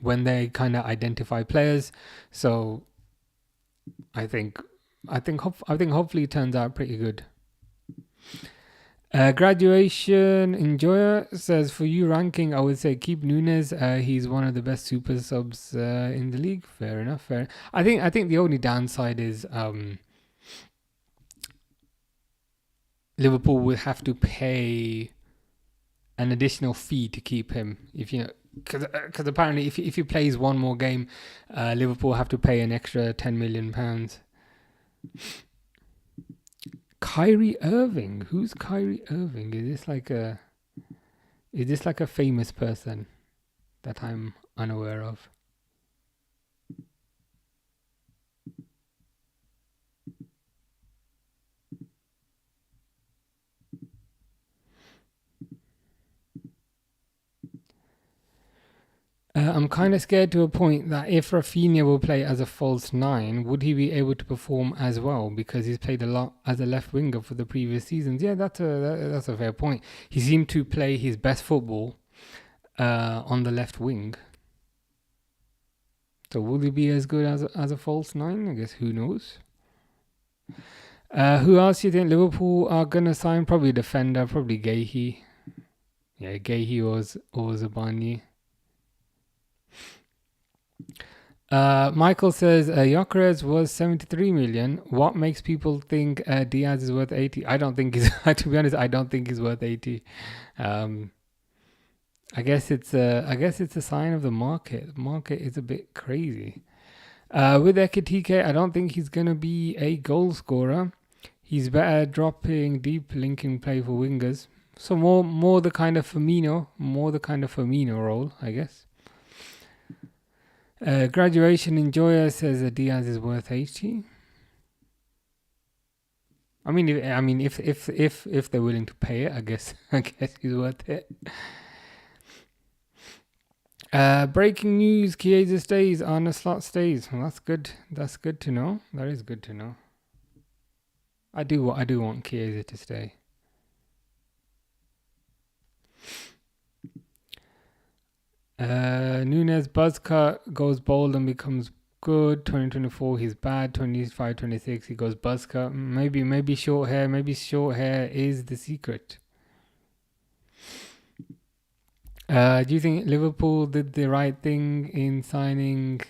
when they kind of identify players. So I think hopefully it turns out pretty good. Graduation enjoyer says, for you ranking, I would say keep Nunez. He's one of the best super subs in the league. Fair enough. I think the only downside is Liverpool will have to pay an additional fee to keep him. If you know, because apparently if he plays one more game, Liverpool have to pay an extra £10 million. Kyrie Irving. Who's Kyrie Irving? Is this like a famous person that I'm unaware of? I'm kind of scared to a point that if Rafinha will play as a false 9, would he be able to perform as well? Because he's played a lot as a left winger for the previous seasons. Yeah, that's a fair point. He seemed to play his best football on the left wing. So will he be as good as a false 9? I guess, who knows? Who else do you think Liverpool are going to sign? Probably a defender, probably Gahey. Yeah, Gahey or Zabani. Michael says Gyökeres was 73 million. What makes people think Diaz is worth 80? I don't think he's to be honest, I don't think he's worth 80. I guess it's a sign of the market. The market is a bit crazy. With Ekitike, I don't think he's gonna be a goal scorer. He's better dropping deep, linking play for wingers. So more the kind of Firmino role, I guess. Graduation enjoyer says that Diaz is worth 80. I mean, if they're willing to pay it, I guess he's worth it. Breaking news: Chiesa stays, Arne Slot stays. Well, that's good. That's good to know. That is good to know. I do want Chiesa to stay. Nunez buzzcut, goes bold and becomes good. 2024 he's bad. 25-26 he goes buzzcut. Maybe short hair. Maybe short hair is the secret. Do you think Liverpool did the right thing in signing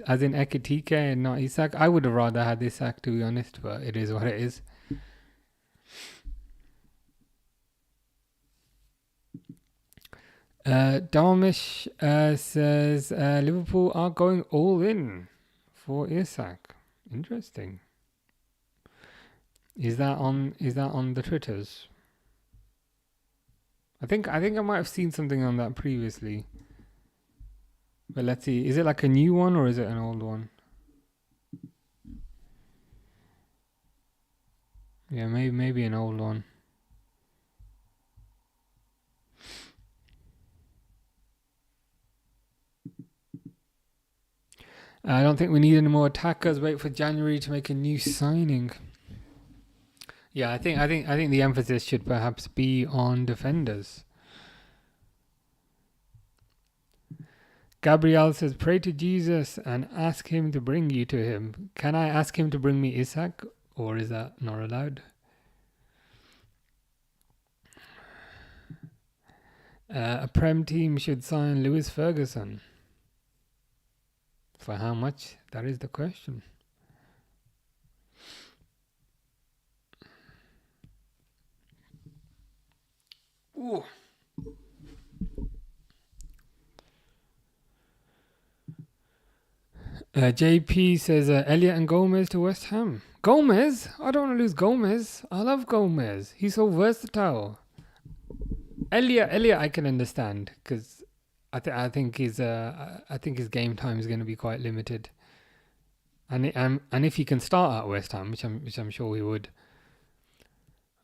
as in Ekitike and not Isak? I would have rather had Isak, to be honest, but it is what it is. Darmish says Liverpool are going all in for Isak. Interesting. Is that on the Twitters? I think I might have seen something on that previously. But let's see. Is it like a new one or is it an old one? Yeah, maybe an old one. I don't think we need any more attackers. Wait for January to make a new signing. Yeah, I think the emphasis should perhaps be on defenders. Gabriel says, pray to Jesus and ask him to bring you to him. Can I ask him to bring me Isak, or is that not allowed? A Prem team should sign Lewis Ferguson. For how much? That is the question. Ooh. JP says Elliot and Gomez to West Ham. Gomez? I don't want to lose Gomez. I love Gomez. He's so versatile. Elliot, I can understand because I think his game time is going to be quite limited. And if he can start at West Ham, which I'm sure he would,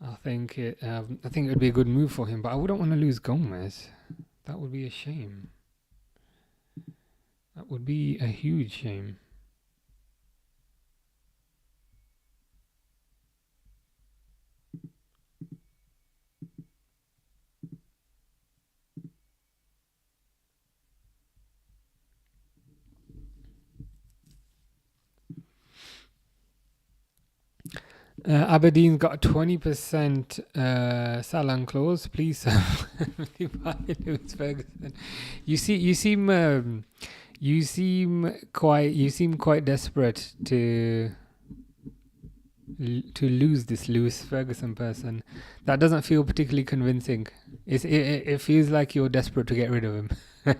I think it would be a good move for him. But I wouldn't want to lose Gomez. That would be a shame. That would be a huge shame. Aberdeen's got a 20% Salah clause. Please buy Lewis Ferguson. You seem quite desperate to lose this Lewis Ferguson person. That doesn't feel particularly convincing. It feels like you're desperate to get rid of him.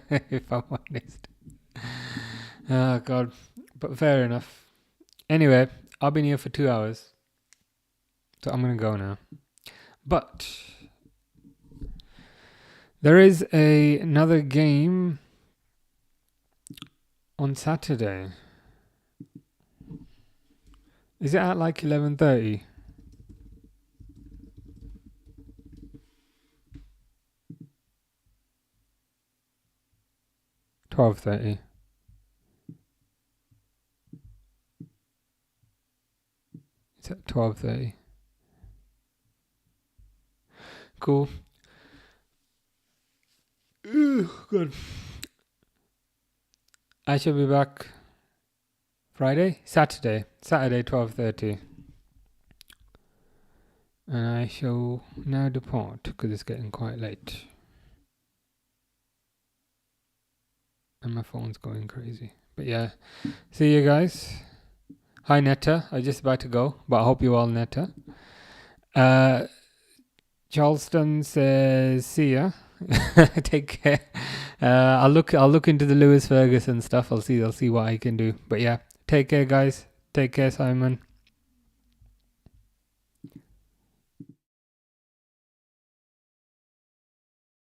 If I'm honest. Oh God, but fair enough. Anyway, I've been here for 2 hours. So I'm going to go now. But there is another game on Saturday. Is it at like 11:30? $12:30. It's at 12:30. Cool. Good. I shall be back Saturday 12:30. And I shall now depart because it's getting quite late. And my phone's going crazy. But yeah, see you guys. Hi Netta, I was just about to go, but I hope you all Netta. Charleston says, see ya. Take care. I'll look into the Lewis Ferguson stuff. I'll see what I can do. But yeah, take care guys. Take care, Simon.